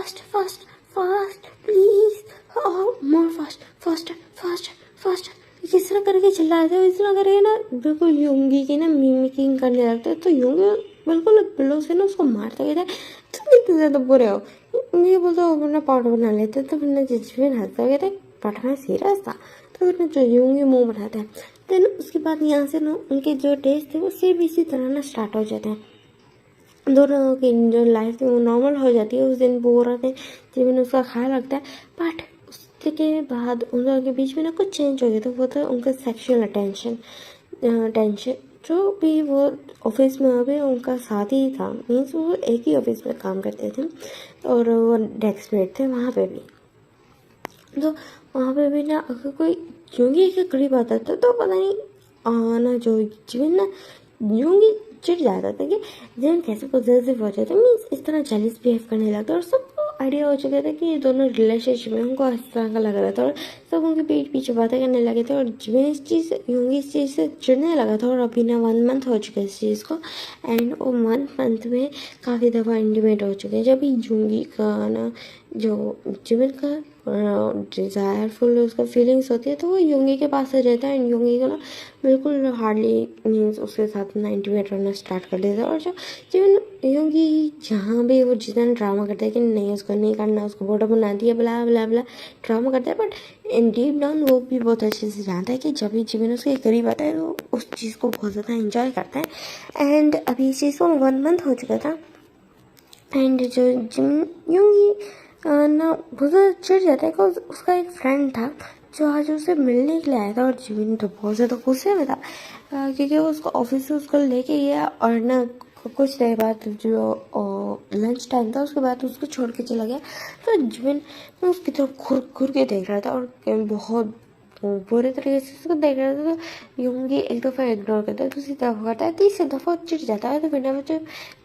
fast fast fast please, more fast, faster faster faster. किस तरह करके चिल्लाते हो, इस तरह करके ना बिल्कुल योंगी की ना मिमिकिंग करने लगते हैं। तो योंगी बिल्कुल बिल्लो से ना उसको मारता कहता है तुम इतने ज़्यादा बुरे हो, ये बोलते हो अपना पाउडर बना लेते। तो फिर ना जिजविन हंसता कहता है पाठ में सीरियस था। तो फिर ना जो योंगी मुँह बनाता है। देन उसके बाद यहाँ से ना उनके जो डेज थे वो सेम इसी तरह ना स्टार्ट हो जाते हैं। दोनों की जो लाइफ थी वो नॉर्मल हो जाती है। उस दिन वो हो रहा थे जिसमें उसका ख्याल रखता है, बट उसके बाद उन लोगों के बीच में ना कुछ चेंज हो गया। तो वो था उनका सेक्सुअल टेंशन जो भी वो ऑफिस में अभी उनका साथ ही था, मीन्स वो एक ही ऑफिस में काम करते थे और वो डेस्कमेट थे वहाँ पे भी। तो वहाँ पे भी ना अगर कोई योंगी के करीब आता था तो पता नहीं ना जो जीवन ना योंगी चिढ़ जाता था कि जीवन कैसे पॉजिटिव हो जाता, मीन्स इस तरह जेलिस बिहेव करने लगता। और सबको आइडिया हो चुका था कि ये दोनों रिलेशनशिप में, उनको इस तरह का लग रहा था और सब उनके पीठ पीछे बातें करने लगे थे। और जीवन इस चीज़ से योंगी इस चीज़ से चिढ़ने लगा था। और अभी ना 1 मंथ हो चुका है इस चीज़ को, एंड वो 1 मंथ में काफ़ी दफ़ा इंटीमेट हो चुके हैं। जब योंगी का ना जो जीवन का डिज़ायरफुल उसका फीलिंग्स होती है तो वो योंगी के पास आ जाता है। एंड योंगी को ना बिल्कुल हार्डली मीन्स उसके साथ ना इंटीमेट करना स्टार्ट कर देता है। और जो जीवन योंगी जहाँ भी वो जितना ड्रामा करता है कि नहीं उसको नहीं करना, उसको फोटो बना दिया, ब्ला ब्ला ब्ला ड्रामा करता है, बट इन डीप डाउन वो भी बहुत अच्छे से जानता है कि जब भी जीवन उसके करीब आता है तो उस चीज़ को बहुत ज़्यादा इंजॉय करता है। एंड अभी इस चीज़ को 1 मंथ हो चुका था। एंड जो योंगी ना बहुत चिढ़ जाता है कि उसका एक फ्रेंड था जो आज उसे मिलने के लिए आया था। और जीवन तो बहुत ज़्यादा गुस्से में था क्योंकि वो उसको ऑफिस से उसको लेके गया और ना कुछ देर बाद जो लंच टाइम था उसके बाद उसको छोड़ के चला गया। तो जीवन उसकी तरफ घूर घूर के देख रहा था और बहुत बुरे तरीके से उसको देख रहा था। तो योंगी एक दफ़ा इग्नोर करता है, दूसरी दफ़ा करता है, तीसरी दफ़ा चिढ़ जाता है। तो फिर ना जो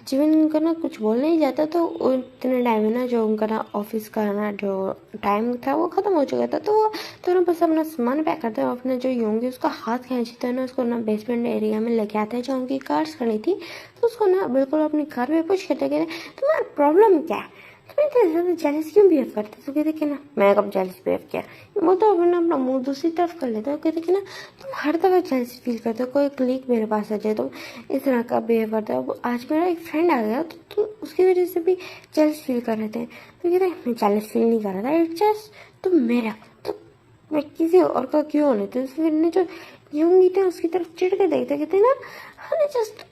जीवन उनका ना कुछ बोलने ही जाता तो इतने टाइम में ना जो उनका ना ऑफिस का ना जो टाइम था वो ख़त्म हो चुका था। तो वो दोनों बस अपना सामान पैक करते हैं और अपने जो योंगी उसका हाथ खींचते हैं ना, उसको ना बेसमेंट एरिया में लेके आते हैं जहाँ उनकी कार्स खड़ी थी। तो उसको ना बिल्कुल अपनी कार में पुश करते कहते तुम्हारा प्रॉब्लम क्या है, तुम इतने ज़्यादा जेलस क्यों बिहेव करते। तो कहते कि ना मैं कब जेलस बिहेव किया, वो तो अपना अपना मुंह दूसरी तरफ कर लेता है। कहते कि ना तुम हर दफ़ा जेलस फील करते हो, कोई क्लिक मेरे पास आ जाए तो इस तरह का बिहेव करता है। आज मेरा एक फ्रेंड आ गया तो तुम उसकी वजह से भी जेलस फील कर रहे थे। तो कहते मैं जेलस फील नहीं कर रहा था, इट्स जस्ट तुम मेरा, तो मैं किसी और का क्यों होने। तो फिर ने जो योंगी थे उसकी तरफ चिढ़ के देखते कहते ना हमने जस्ट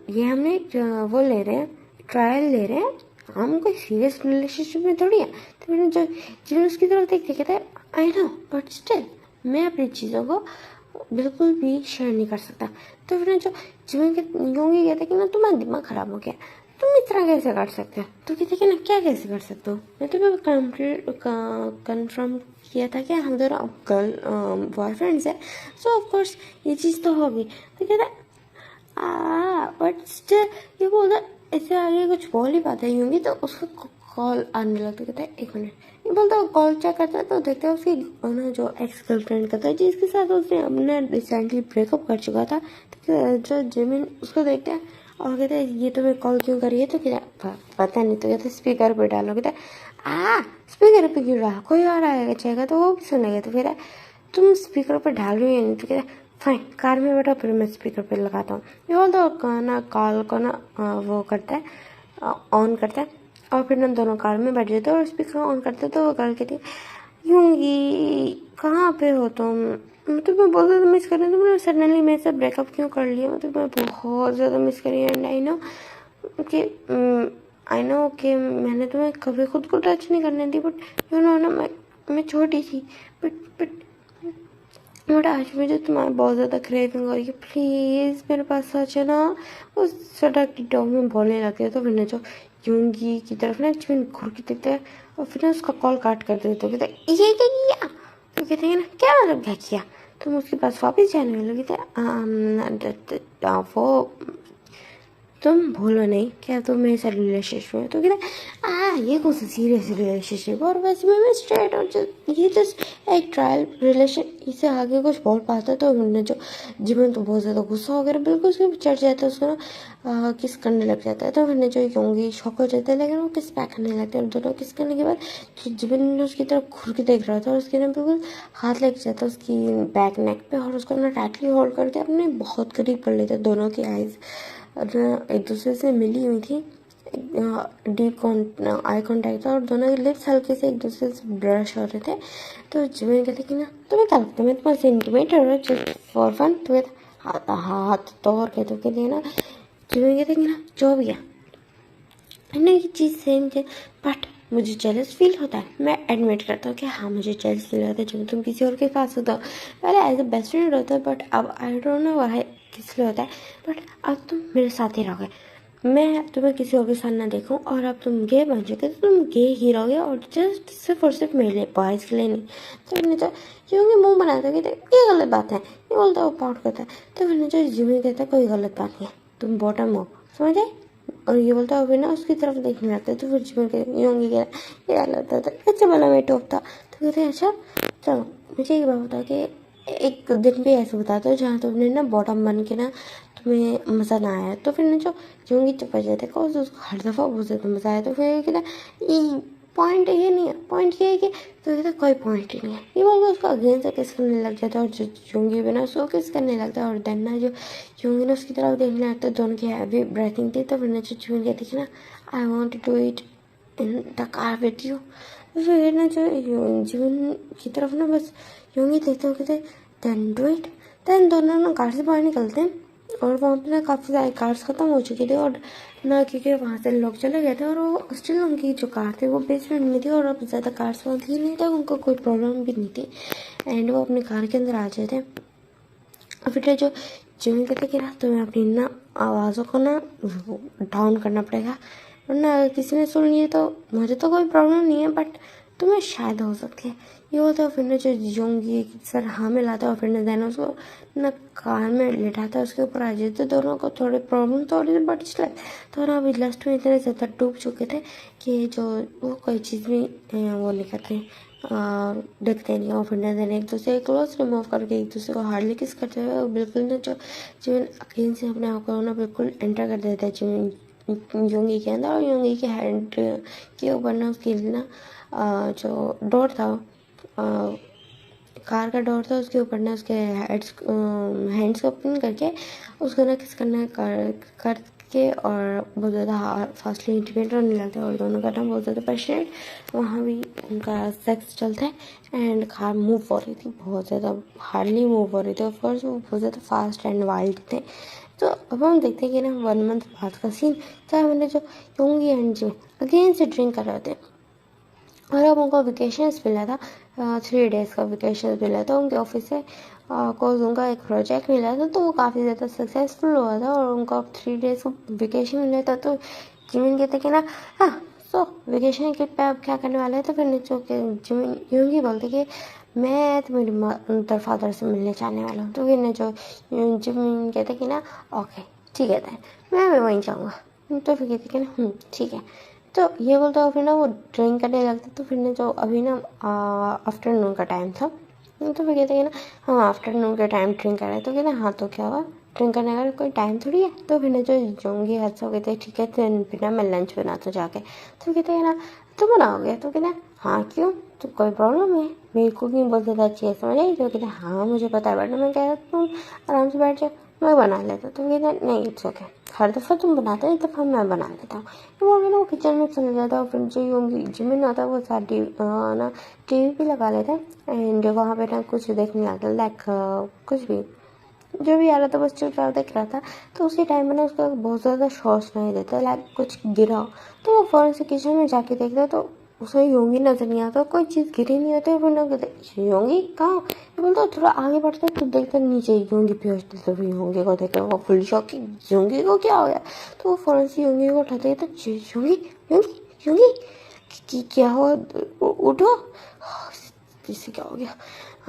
ये हमने वो ले रहे हैं, ट्रायल ले रहे हैं, हम कोई सीरियस रिलेशनशिप में थोड़ी है। तो मैंने जो जीवन उसकी तरफ देखते कहता है आई नो बट स्टिल मैं अपनी चीज़ों को बिल्कुल भी शेयर नहीं कर सकता। तो फिर जो जीवन के योंगी कहते कि ना तुम्हारा दिमाग ख़राब हो गया, तुम इस तरह कैसे कर सकते हो। तो कहते कि ना क्या कैसे कर सकते हो, मैं तुम्हें कन्फर्म किया था कि हम दोनों गर्ल बॉयफ्रेंड्स है, सो ऑफकोर्स ये चीज़ तो होगी। तो कहता बट स्टिल ये बोलता इससे आगे कुछ बोल ही पाता ही होंगी। तो उसको कॉल आने लगता कहता है 1 मिनट, ये बोलता कॉल चेक करता है तो देखता है उसकी ना जो एक्स गर्लफ्रेंड का था जिसके साथ उसने अपने रिसेंटली ब्रेकअप कर चुका था। तो जो जिमिन उसको देखता है और कहता है ये तुम्हें कॉल क्यों करी है। तो कहता पता नहीं। तो कहता स्पीकर पर डालो, कहता स्पीकर पर क्यों डाला, कोई और आएगा चाहेगा तो वो भी सुनेगा। तो कहता तुम स्पीकर पर डाल रही हो नहीं। तो कहता फाइन कार में बैठा फिर मैं स्पीकर पे लगाता हूँ। ये बोल तो ना कॉल को ना वो करता है ऑन करता है और फिर ना दोनों कार में बैठ जाते और स्पीकर ऑन करते। तो वो कॉल कहती योंगी कहाँ पे हो तुम, मैं तुम्हें बहुत ज़्यादा मिस कर रही हूँ, तुमने सडनली मेरे से ब्रेकअप क्यों कर लिया, मैं तुम्हें बहुत ज़्यादा मिस करी। एंड आई नो कि मैंने तुम्हें कभी खुद को टच नहीं करने दी, बट यू नो ना मैं छोटी थी, बट आज मुझे तुम्हारा बहुत ज़्यादा क्रेविंग हो रही है, प्लीज़ मेरे पास आ जाना। उस सड़क की टॉप में बोलने लगते हैं। तो फिर जो योंगी की तरफ ना जिन घूर के देखते हैं और फिर ना उसका कॉल काट कर देते। तो कहते ये क्या किया। तो कहते हैं ना क्या मतलब क्या किया, तुम उसके पास वापस जाने वाले। कहते वो तुम भूलो नहीं क्या तुम मेरे साथ रिलेशनशिप में, तो कहते ये कौन सा सीरियस रिलेशनशिप, और वैसे मैं स्ट्रेट और ये जस्ट एक ट्रायल रिलेशन, इससे आगे कुछ बोल पाता तो हमने जो जीवन तो बहुत ज़्यादा गुस्सा हो गया, बिल्कुल उसके चढ़ जाता है, उसको ना किस करने लग जाता है, तो हमने जो होंगी शौक हो जाता है, लेकिन वो किस पैक करने लगता है, और दोनों किस करने के बाद जीवन ने उसकी तरफ घूर के देख रहा था, और उसके ना बिल्कुल हाथ लग जाता है उसकी बैक नेक पे, और उसको ना टाइटली होल्ड करके अपने बहुत करीब कर लेते दोनों की आईज एक दूसरे से मिली हुई थी, डीप आई कांटेक्ट था, और दोनों के लिप्स हल्के से एक दूसरे से ब्रश हो रहे थे। तो जिमिन कहते कि ना तुम्हें क्या लगता है मैं तुम्हारे इंटीमेट हो रहा है जस्ट फॉर फन, तुम्हें हाथ तोड़ के, तो कहते हैं ना जिमिन कहते कि ना जो भी है ना ये चीज़ सेम थी, बट मुझे जेलस फील होता है, मैं एडमिट करता हूँ कि हाँ मुझे जेलस फील होता है जब तुम किसी और के पास होता हो। पहले एज अ बेस्ट फ्रेंड होता है, बट अब आई डोंट नो वाई किस लिए होता है, बट अब तुम मेरे साथ ही रहोगे, मैं तुम्हें किसी और के साथ ना देखूँ, और अब तुम गे बन चुके तो तुम गे ही रहोगे, और जस्ट सिर्फ और सिर्फ मेरे लिए, बॉयज़ के लिए नहीं। तो फिर जो जिमी मुँह बनाता है कहते ये गलत बात है, ये बोलता है वो पाउट करता है, तो फिर जो जिमी कहता है कोई गलत बात नहीं है, तुम बॉटम हो, समझे, और ये बोलता है ना उसकी तरफ देखने लगता है, तो फिर जिमी कहते योंगी कह ये गलत था, अच्छा भला मैं टोपता, तो कहते हैं अच्छा चलो मुझे ये बात बता कि एक दिन भी ऐसे बताते हो जहाँ तुमने ना बॉटम बन के ना तुम्हें मज़ा ना आया, तो फिर ना जो जोंगी चुप हो जाते कौन उसको हर दफ़ा बहुत ज़्यादा मज़ा आया, तो फिर कहता ये पॉइंट ये नहीं है, पॉइंट ये है कि, तो कहता कोई पॉइंट ही नहीं है, ये बोल के उसको अगेंस्ट से किस करने लग जाता है, और जो जोंगी भी ना उसको किस करने लगता है, और देन ना जो जोंगी ना उसकी तरफ देखने लगता है, दोनों की हैवी ब्रेथिंग थी, तो फिर ना जो जोंगी कहती है ना I want to do it in the car with you, फिर ना जो जीवन की तरफ ना बस योंगी देखते हो कहते देन डू इट, देन दोनों ना कार से बाहर निकलते हैं, और वहाँ पे ना काफ़ी सारी कार्स ख़त्म हो चुकी थी, और ना क्योंकि वहाँ से लोग चले गए थे, और वो स्टिल उनकी जो कार थी वो बेसमेंट में थी, और अब ज़्यादा कार्स वहाँ थी नहीं, तो उनको कोई प्रॉब्लम भी नहीं थी, एंड वो अपनी कार के अंदर आ जाते थे। और फिर जो जिमी कहते कि ना तुम्हें अपनी ना आवाज़ों को ना डाउन करना पड़ेगा, वरना अगर किसी ने सुन लिया तो मुझे तो कोई प्रॉब्लम नहीं है, बट तुम्हें शायद हो सकती है, ये होता है। फिर ना जो जोंगी सर हाँ में लाता है, और फिर ना देना उसको ना कार में लिटाता है, उसके ऊपर आ जाते, दोनों को थोड़ी प्रॉब्लम तो हो रही थी, बट इसलिए तो ना अभी लास्ट में इतने ज़्यादा डूब चुके थे कि जो वो कोई चीज़ भी वो नहीं करते देखते नहीं, और फिर ना देना एक दूसरे क्लोज रिमूव करके एक दूसरे को हार्डली किस करते हुए बिल्कुल ना जो जीवन अकेले से अपने आप को ना बिल्कुल एंटर कर देता है जीवन योंगी के अंदर, और योंगी के हेड के ऊपर ना उसके ना जो डोर था, कार का डोर था, उसके ऊपर ना उसके हैंड्स को पिन करके उसको ना किस करना करके, और बहुत ज़्यादा फास्टली इंटीमेट होने लगता है, और दोनों का ना बहुत ज़्यादा पैशनेट वहाँ भी उनका सेक्स चलता है, एंड कार मूव हो रही थी, बहुत ज़्यादा हार्डली मूव हो रही थी, ऑफकोर्स वो बहुत ज़्यादा फास्ट एंड वाइल्ड थे। तो अब हम देखते हैं कि ना 1 मंथ बाद का सीन, चाहे मैंने जो योंगी एंड जिमी अगेन से ड्रिंक कर रहे थे, और अब उनको वेकेशंस मिला था, 3 डेज़ का वेकेशन मिला था उनके ऑफिस से, कोर्स उनका एक प्रोजेक्ट मिला था, तो वो काफ़ी ज़्यादा सक्सेसफुल हुआ था, और उनका 3 डेज़ का वेकेशन मिला था। तो जिमिन कहते कि ना हाँ सो वेकेशन ट्रिप पे अब क्या करने वाले हैं, तो फिर नीचे जिमिन यूँ ही बोलते कि मैं तुम्हारी तेरे फादर से मिलने जाने वाला हूँ, तो फिर जो जिमिन कहते कि ना ओके ठीक है देन मैं वहीं जाऊँगा, तो फिर कहते कि ना ठीक है। तो ये बोलते हो फिर ना वो ड्राइंग करने लगते, तो फिर ना जो अभी ना आफ्टरनून का टाइम था, तो फिर कहते हैं ना हम आफ्टरनून के टाइम ड्रिंक कर रहे हैं, तो कहते हाँ तो क्या हुआ, ड्रिंक करने का कोई टाइम थोड़ी है, तो फिर ना जो जोंगी हद सब कहते हैं ठीक है तो फिर ना मैं लंच बनाता जाके, तो कहते हैं ना तुम बनाओगे, तो कहते हैं हाँ क्यों तो कोई प्रॉब्लम है, मेरी कुकिंग बहुत ज़्यादा अच्छी है समझ आई, तो कहते हैं हाँ मुझे पता है, बट मैं कह रहा तुम आराम से बैठ जाओ मैं बना लेता, तो कहते हैं नहीं इट्स ओके, हर दफ़ा तुम बनाते हो इस दफ़ा मैं बना लेता हूँ, तो वो ना वो किचन में चले जाता है, और फिर जो योंगी जिमिन आता है वो सारी ना टीवी भी लगा लेता है, एंड वहाँ पे ना कुछ देखने लगा लाइक कुछ भी जो भी आ रहा था बस चुपचाप देख रहा था, तो उसी टाइम में ना उसका बहुत ज़्यादा शॉर्ट सुनाई देता है लाइक कुछ गिरा, तो वो फ़ौरन से किचन में जाके देखता है, तो उसे योंगी नज़र नहीं आता, कोई चीज़ गिरी नहीं होती, फिर ना कहते योंगी कहाँ, ये बोलता थोड़ा आगे बढ़ता है तो देखता नीचे योंगी पहुँचती, तो फिर योंगी को देखकर वो फुल शॉक कि योंगी को क्या हो गया, तो वो फ़ौरन से योंगी को उठाते तो योंगी योंगी योंगी क्या हुआ उठो, इससे क्या हो गया,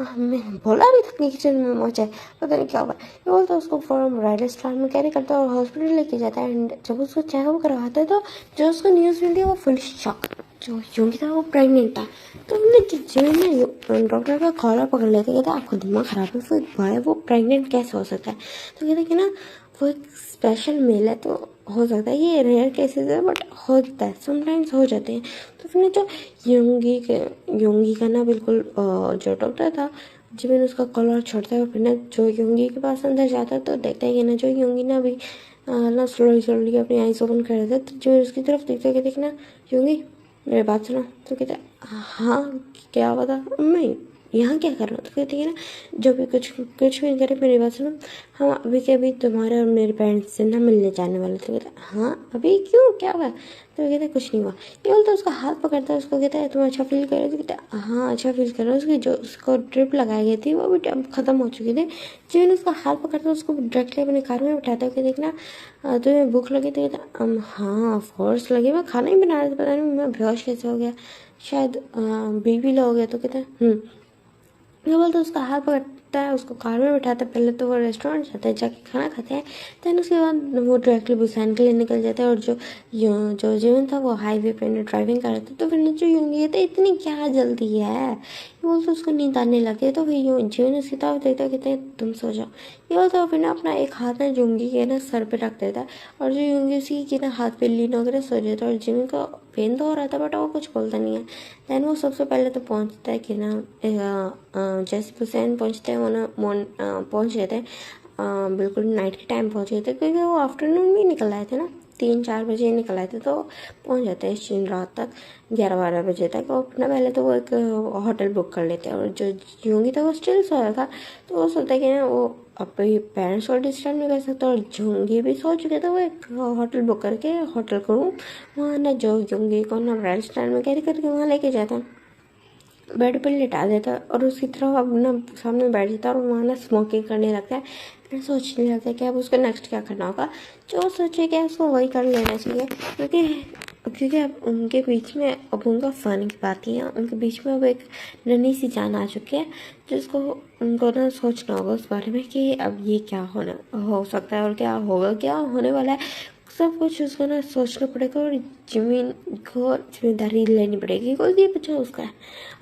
मैंने बोला भी था कि किचन में मोच है, पता नहीं क्या हुआ। ये बोलता है उसको फॉर्म राइडर स्टार में कैरी करता है और हॉस्पिटल लेके जाता है। एंड जब उसको चेकअप करवाता है तो जो उसको न्यूज़ मिलती है वो फुल शॉक। जो योगी था वो प्रेग्नेंट था। तो हमने जिम में डॉक्टर का कॉलर पकड़ लेते, कहते आपका दिमाग खराब है, फिर भाई वो प्रेग्नेंट कैसे हो सकता है। तो कहते कि ना वो एक स्पेशल मेल है, तो हो सकता है, ये रेयर केसेस है बट होता है, समटाइम्स हो जाते हैं। तो फिर जो योंगी का ना बिल्कुल जो डॉक्टर था, जब मैंने उसका कॉलर छोड़ता है फिर ना जो योंगी के पास अंदर जाता है तो देखता है कि ना जो योंगी ना अभी ना स्लोली अपनी आईज ओपन कर देता है। तो जो उसकी तरफ देखता है कि देखना योंगी मेरी बात सुनो। तो कहता है हाँ क्या बता, मैं यहाँ क्या कर रहा हूँ। तो कहती है ना जो भी कुछ कुछ भी करे मेरी बात सुनो, हम अभी के अभी तुम्हारे और मेरे पेरेंट्स से ना मिलने जाने वाले। तो कहता है हाँ अभी क्यों, क्या हुआ। तो कहता है कुछ नहीं हुआ। ये बोलता है उसका हाथ पकड़ता है, उसको कहता है तुम अच्छा फील कर रहे हो। तो कहता है हाँ अच्छा फील कर रहा हूँ। उसकी जो उसको ड्रिप लगाई गई थी वो भी अब ख़त्म हो चुकी थी। जब मैंने उसका हाथ पकड़ता उसको डायरेक्टली अपने कार में बैठाता है कि देखना तुम्हें भूख लगी। तो कहता हाँ ऑफकोर्स लगी, मैं खाना ही बना रहा था, पता नहीं मैं बेहोश कैसे हो गया, शायद बीपी लो हो गया। तो कहता है ये बोलते उसका हाथ पकड़ता है, उसको कार में बैठाता है। पहले तो वो रेस्टोरेंट जाते हैं, जाके खाना खाते हैं। देन उसके बाद वो डायरेक्टली बुसान के लिए निकल जाते हैं। और जो जीवन था वो हाईवे पे ड्राइविंग कर रहा था। तो फिर जो यूंगी तो इतनी क्या जल्दी है, ये बोलते उसको नींद आने लगे। तो फिर जीवन उसकी तरफ देखता कहते हैं तुम सो जाओ। ये बोलता फिर ना अपना एक हाथ ना यूंगी के ना सर पे रख देता है और जो यूंगी उसी के ना हाथ पे लीन होकर सो जाता है। और जीवन को पेन तो हो रहा था बट वो कुछ बोलता नहीं है। दैन वो सबसे पहले तो पहुंचता है कि ना जैसे हुसैन पहुंचते हैं वो ना पहुंच गए थे, बिल्कुल नाइट के टाइम पहुंच गए थे क्योंकि वो आफ्टरनून में निकल आए थे ना, 3-4 बजे निकल आए थे। तो पहुंच जाते हैं इस दिन रात तक 11-12 बजे तक। और अपना पहले तो वो एक होटल बुक कर लेते हैं। और जो योगी था वो स्टिल सोया था, तो वो सोचता है कि ना वो अपने पेरेंट्स को डिस्टर्ब नहीं कर सकता। और जोंगी भी सो चुके थे, वो एक होटल बुक करके होटल को रूम वहाँ ना जो जोंगी को ना रेड स्टैंड में कैरी करके वहाँ लेके जाता है, बेड पर लिटा देता है और उसकी तरफ अपना सामने बैठ जाता है और वहाँ ना स्मोकिंग करने लगता है। फिर सोचने लगता है कि अब उसको नेक्स्ट क्या करना होगा। जो सोचे कि उसको वही कर लेना चाहिए क्योंकि अब उनके बीच में अब उनका फ़न की बात ही है, उनके बीच में अब एक नन्ही सी जान आ चुकी है जिसको उनको ना सोचना होगा उस बारे में कि अब ये क्या होना हो सकता है और क्या होगा, क्या होने वाला है, सब कुछ उसको ना सोचना पड़ेगा। और ज़मीन को जिम्मेदारी लेनी पड़ेगी क्योंकि ये बच्चा उसका है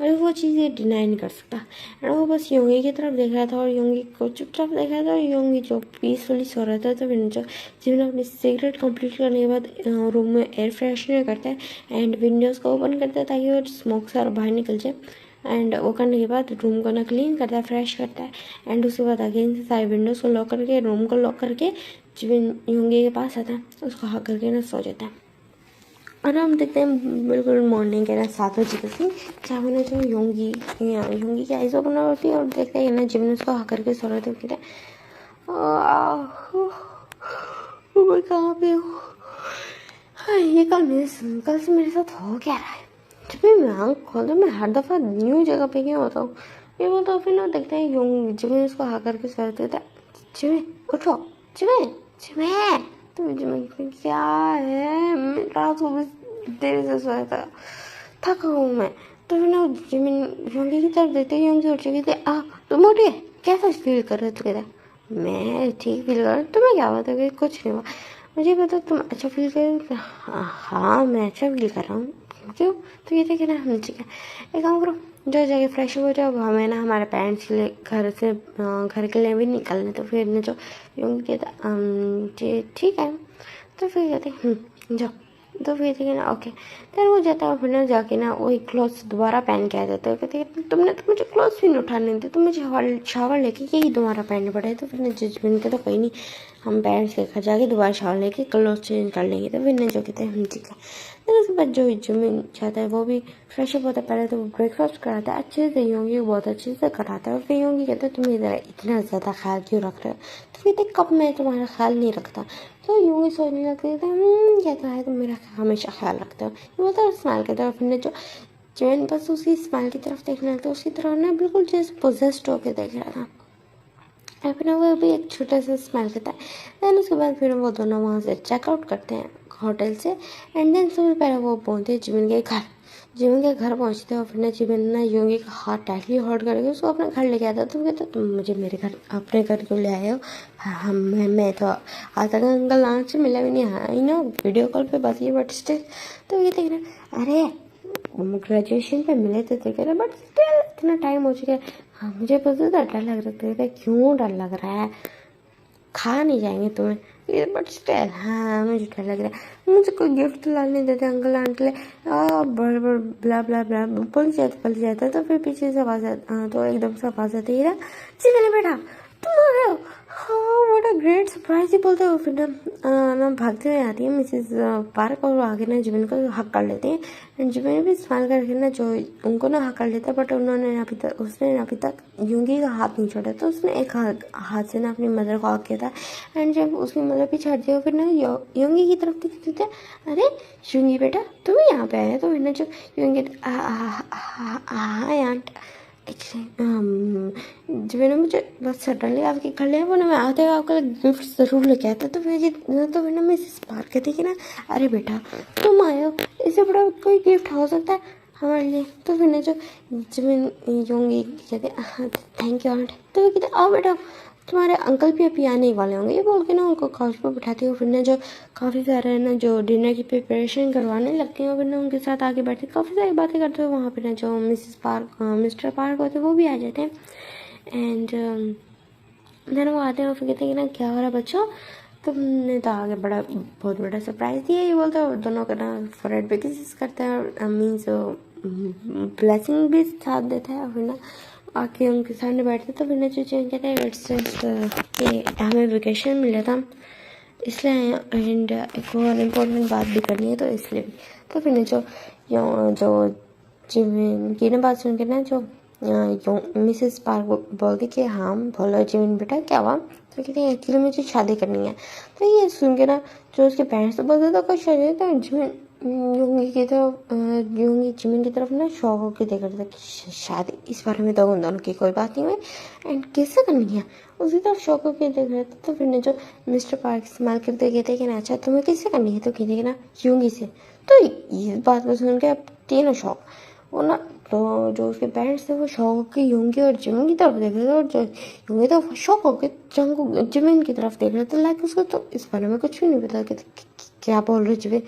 और वो चीज़ें डिनाई नहीं कर सकता। और वो बस योंगी की तरफ देख रहा था और योंगी को चुपचाप देख रहा था। और योंगी जो पीसफुली सो रहा था, तो फिर जो जिन्होंने अपनी सिगरेट कंप्लीट करने के बाद रूम में एयर फ्रेशनर करता है एंड विंडोज़ को ओपन करता है ताकि वो स्मोक सारा बाहर निकल जाए। एंड वो करने के बाद रूम को ना क्लीन करता है, फ्रेश करता है। एंड उसके बाद अगेन से सारे विंडोज़ को लॉक करके रूम को लॉक करके योंगी के पास आता है, उसको हक करके ना सो जाता है। और हम देखते हैं बिल्कुल मॉर्निंग के ना 7 बजे तक ही जहाँ मैंने जो योंगी की आइज ओपन होती है और देखते हैं ना जिमने उसको हक करके सो रहे थे। कहते हैं मैं कहाँ पे हूँ, हाँ ये कल से मेरे साथ हो क्या रहा है। जब भी मैं आँख खोलता हूँ मैं हर दफ़ा न्यू जगह पे क्यों होता हूँ। ये बोलता हूँ फिर ना देखते हैं जिमें उसको हक करके सो रहे थे। जिमें उठो, जिमें जिमें तो जिमें क्या है, मैं रात को बस देर से सोया था, थका हूँ मैं। तो फिर ना जिमें योंगी की तरफ देखते योंगी उठ चुकी थी। तुम उठे, कैसा फील कर रहे थे। कहता मैं ठीक फील कर रहा हूँ, तुम्हें क्या हुआ था। कुछ नहीं हुआ, मुझे पता तुम अच्छा फील कर रहे हो। हाँ मैं अच्छा फील कर रहा हूँ, क्यों। तो ये थे कि ना हम ठीक है एक काम करो, जो जगह फ्रेश हो जाओ, हमें ना हमारे पेरेंट्स के लिए घर के लिए भी निकलने। तो फिर ने जो यूँ कहता ठीक है। तो फिर कहते जाओ। तो फिर कहते ना ओके। फिर वो जाता है, फिर ना जाके ना वही क्लॉथ्स दोबारा पहन के आ जाता है। कहते तुमने तो मुझे क्लॉथ्स भी नहीं उठाने दी, तुम मुझे शावर लेके यही दोबारा पहनने पड़े। तो फिर जजमेंट कहता कोई नहीं, हम पेरेंट्स के घर जाके दोबारा शावर लेके क्लॉथ चेंज कर लेंगे। तो फिर ने जो कहते हैं ठीक है। फिर उसके बाद जो जमीन चाहता है वो भी फ्रेश अप होता है। पहले तो वो ब्रेकफास्ट कराता है अच्छे से, योंगी बहुत अच्छे से कराता है। और फिर योंगी कहता है तुम इतना ज़्यादा ख्याल क्यों रख रहे हो। तो कहते कब मैं तुम्हारा ख्याल नहीं रखता। तो योंगी सोचने लगती है क्या तो है, तुम मेरा हमेशा ख्याल रखते हो। ये बोलता है स्माइल करता है। फिर जो जैन बस उसकी स्माइल की तरफ देखने लगता है, उसकी तरफ ना बिल्कुल जैसे पोजेस्ड होकर देख रहा था। फिर वो भी एक छोटा सा स्माइल करता है। देन उसके बाद फिर वो दोनों वहाँ से चेकआउट करते हैं होटल से। एंड देन सबसे पहले वो पहुँचते हैं जिमिन के घर। जिमिन के घर पहुंचते और फिर ना जिमिन ना योंगी का हाथ टाइटली होल्ड करके उसको अपने घर लेके आता। तुम कहते तुम मुझे मेरे घर अपने घर क्यों ले आए हो? हाँ मैं तो आज तक अंकल आंख से मिला भी नहीं। हाँ आई नो वीडियो कॉल पे बात की बट स्टिल। तो ये देख रहे अरे हम ग्रेजुएशन पे मिले थे तो कह रहे बट स्टिल इतना टाइम हो चुका है। हाँ मुझे बहुत ज़्यादा डर लग रहा था। क्यों डर लग रहा है? खा नहीं जाएंगे तुम्हें ये बट स्टिल। हाँ मुझे डर लग रहा है। मुझे कोई गिफ्ट ला नहीं देते अंकल आंटी बड़ बड़ ब्ला ब्ला ब्ला पल जाता तो फिर पीछे से आवाज तो एकदम से आवाज आती है जी मैंने बेटा तुम आ रहे हो। हाँ व्हाट अ ग्रेट सरप्राइज ही बोलते हो। फिर ना भागते हुए आती है मिसेस पार्क और आगे ना जिमिन को हक कर लेते हैं। जिमिन भी स्माइल करके ना जो उनको ना हक कर लेता है बट उसने अभी तक योंगी का हाथ नहीं छोड़ा। तो उसने एक हाथ से ना अपनी मदर को हक किया था। एंड जब उसकी मदर पीछे हटती है फिर ना योंगी की तरफ देखते थे अरे योंगी बेटा तुम यहाँ पे आए। तो फिर ना जो योंगी हाय आंट जो मैंने मुझे बस सडनली आपके घर ले वो ना मैं आते हुए आपका गिफ्ट ज़रूर लेके आता। तो फिर ना मैं इस पार्क कहती कि ना अरे बेटा तुम आए हो इससे बड़ा कोई गिफ्ट हो सकता है हमारे लिए। तो फिर ना जो मैं योंगी कहते थैंक यू आंट। तो वो कहते आओ बेटा तुम्हारे अंकल भी अभी आने ही वाले होंगे। ये बोल के ना उनको काउच पर बिठाती हूँ। फिर ना जो काफ़ी सारे है ना जो डिनर की प्रिपरेशन करवाने लगती हैं। फिर ना उनके साथ आके बैठे काफ़ी सारी बातें करते हुए वहाँ पे ना जो मिस्टर पार्क होते हैं वो भी आ जाते हैं। एंड देन वो आते हैं और फिर कहते हैं कि ना क्या हो रहा है बच्चों तुमने तो आगे बहुत बड़ा सरप्राइज दिया। ये बोलते हैं और दोनों का ना फॉरहेड पे किसेस करते हैं और मीन्स ब्लेसिंग भी साथ देता है। और फिर ना आके उनके सामने बैठते तो फिर ना चूचे कहते हैं इट्स जस्ट कि हमें वेकेशन मिला था इसलिए एंड एक और इम्पोर्टेंट बात भी करनी है तो इसलिए भी। तो फिर ना जो जिमिन की ना बात सुन के ना जो मिसेस पार्क बोलती कि हाँ बोलो जिमिन बेटा क्या हुआ। तो कहते हैं एक्चुअली मुझे शादी करनी है। तो ये सुन के ना जो उसके पेरेंट्स तो बोलते तो कुछ शादी तो जिमिन योंगी की तरफ योंगी जिमिन की तरफ ना शौक होकर देख रहे थे कि शादी इस बारे में तो उन दोनों की कोई बात नहीं हुई एंड किससे करनी है उसी तरफ शौक होकर देख रहे थे। तो फिर ना जो मिस्टर पार्क इस्तेमाल करते कहते कि ना अच्छा तुम्हें किससे करनी है। तो कहते कि ना योंगी से। तो इस बात को सुन के अब तीनों शौक वो ना तो जो उसके पेरेंट्स थे वो शौक होकर योंगी और जिमिन की तरफ देख रहे थे और जो योंगी तो शौक होकर जिमिन की तरफ देख रहे थे। लाइक उसको तो इस बारे में कुछ भी नहीं पता कि क्या बोल रहे जिमिन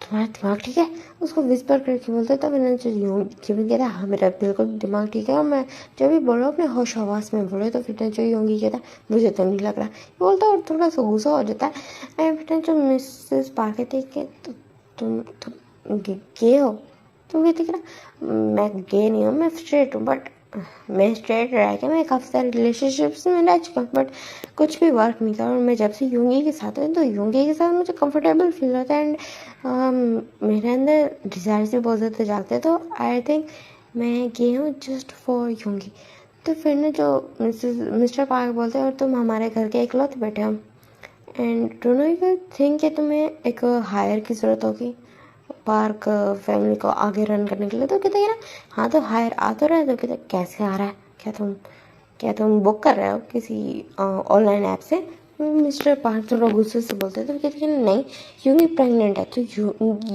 तुम्हारा दिमाग ठीक है उसको विस्पर करके बोलते तब मैंने जिमिन कहता हाँ मेरा बिल्कुल दिमाग ठीक है और मैं जो भी बोल रहा हूँ अपने होश आवास में बोले। तो फिर जो योंगी कहता मुझे तो नहीं लग रहा बोलता और थोड़ा सा गुस्सा हो जाता है। एंड फिर जो मिसेस पार्क कहती है कि तुम गे हो। तो कहती कि ना मैं गे नहीं हूँ मैं स्ट्रेट हूँ बट मैं स्ट्रेट रह के मैं काफ़ी सारे रिलेशनशिप्स में रह चुका हूँ बट कुछ भी वर्क नहीं था। और मैं जब से योंगी के साथ हूँ तो योंगी के साथ मुझे कंफर्टेबल फील होता है एंड मेरे अंदर डिज़ायर से बहुत ज़्यादा जागते हैं। तो आई थिंक मैं गे हूँ जस्ट फॉर योंगी। तो फिर ना जो मिस्टर पार्क बोलते हैं और तुम हमारे घर के इकलौते बैठे हो एंड डोंट यू थिंक कि तुम्हें एक हायर की ज़रूरत होगी पार्क फैमिली को आगे रन करने के लिए। तो कहते हैं ना हाँ तो हायर आ तो रहा है। तो कहते कैसे आ रहा है क्या तुम बुक कर रहे हो किसी ऑनलाइन ऐप से। मिस्टर पार्क थोड़ा गुस्से से बोलते हैं। तो कहते हैं नहीं योंगी प्रेग्नेंट है। तो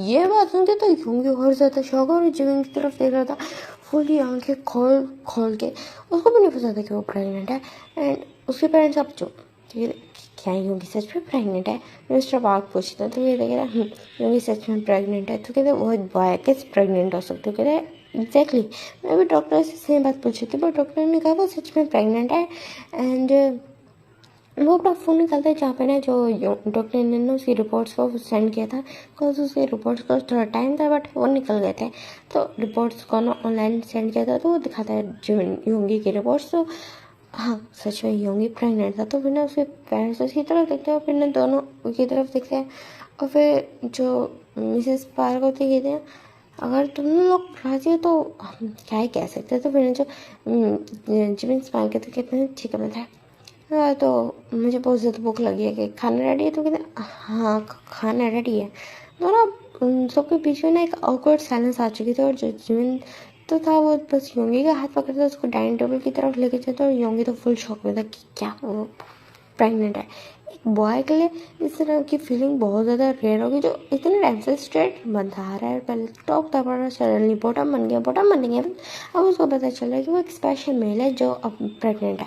ये बात सुनते तो योंगी और ज़्यादा शौक और जिमिन की तरफ देख रहा था फुली आंखें खोल के। उसको भी नहीं पता था कि वो प्रेग्नेंट है एंड उसके पेरेंट्स अब चुप। क्या योंगी सच में प्रेग्नेंट है मिस्टर पार्क पूछता है। तो ये देख रहा योंगी सच में प्रेग्नेंट है। तो कहते वो बॉय कैसे प्रेग्नेंट हो सकते हो। कहते एग्जैक्टली मैं भी डॉक्टर से सेम बात पूछी थी बट डॉक्टर ने कहा वो सच में प्रेग्नेंट है। एंड वो अपना फ़ोन निकालता है जहाँ पे ना जो डॉक्टर ने ना उसकी रिपोर्ट्स को सेंड किया था बिकॉज उसकी रिपोर्ट्स को थोड़ा टाइम था बट वो निकल गए थे। तो रिपोर्ट्स को ना ऑनलाइन सेंड किया था तो वो दिखाता है योंगी की रिपोर्ट्स। तो हाँ सच में योंगी प्रेग्नेंट था। तो फिर ना उसके पेरेंट्स उसकी तरफ देखते हैं फिर ना दोनों उसकी तरफ देखते हैं और फिर जो मिसेस पार्क होती कहते हैं अगर तुम लोग राजी हो तो हम क्या ही कह सकते हैं। तो फिर जो जिमिन स्माइल के तो कहते हैं ठीक है मैं तो मुझे बहुत ज़्यादा भूख लगी है कि खाना रेडी है। तो कहते हाँ खाना रेडी है। तो ना सबके बीच में ना एक ऑकवर्ड साइलेंस आ चुकी थी और जो जिमिन तो था वो बस योंगी का हाथ पकड़ता उसको डाइनिंग टेबल की तरफ लेके जाता और योंगी तो फुल शॉक में था कि क्या वो प्रेग्नेंट है। एक बॉय के लिए इस तरह की फीलिंग बहुत ज़्यादा रेयर होगी, जो इतने टाइम से स्ट्रेट बनता आ रहा है। पहले टॉप था पर सडनली बॉटम बन गया, बॉटम बन गया। अब उसको पता चल रहा है कि वो एक स्पेशल मेल है जो अब प्रेग्नेंट है।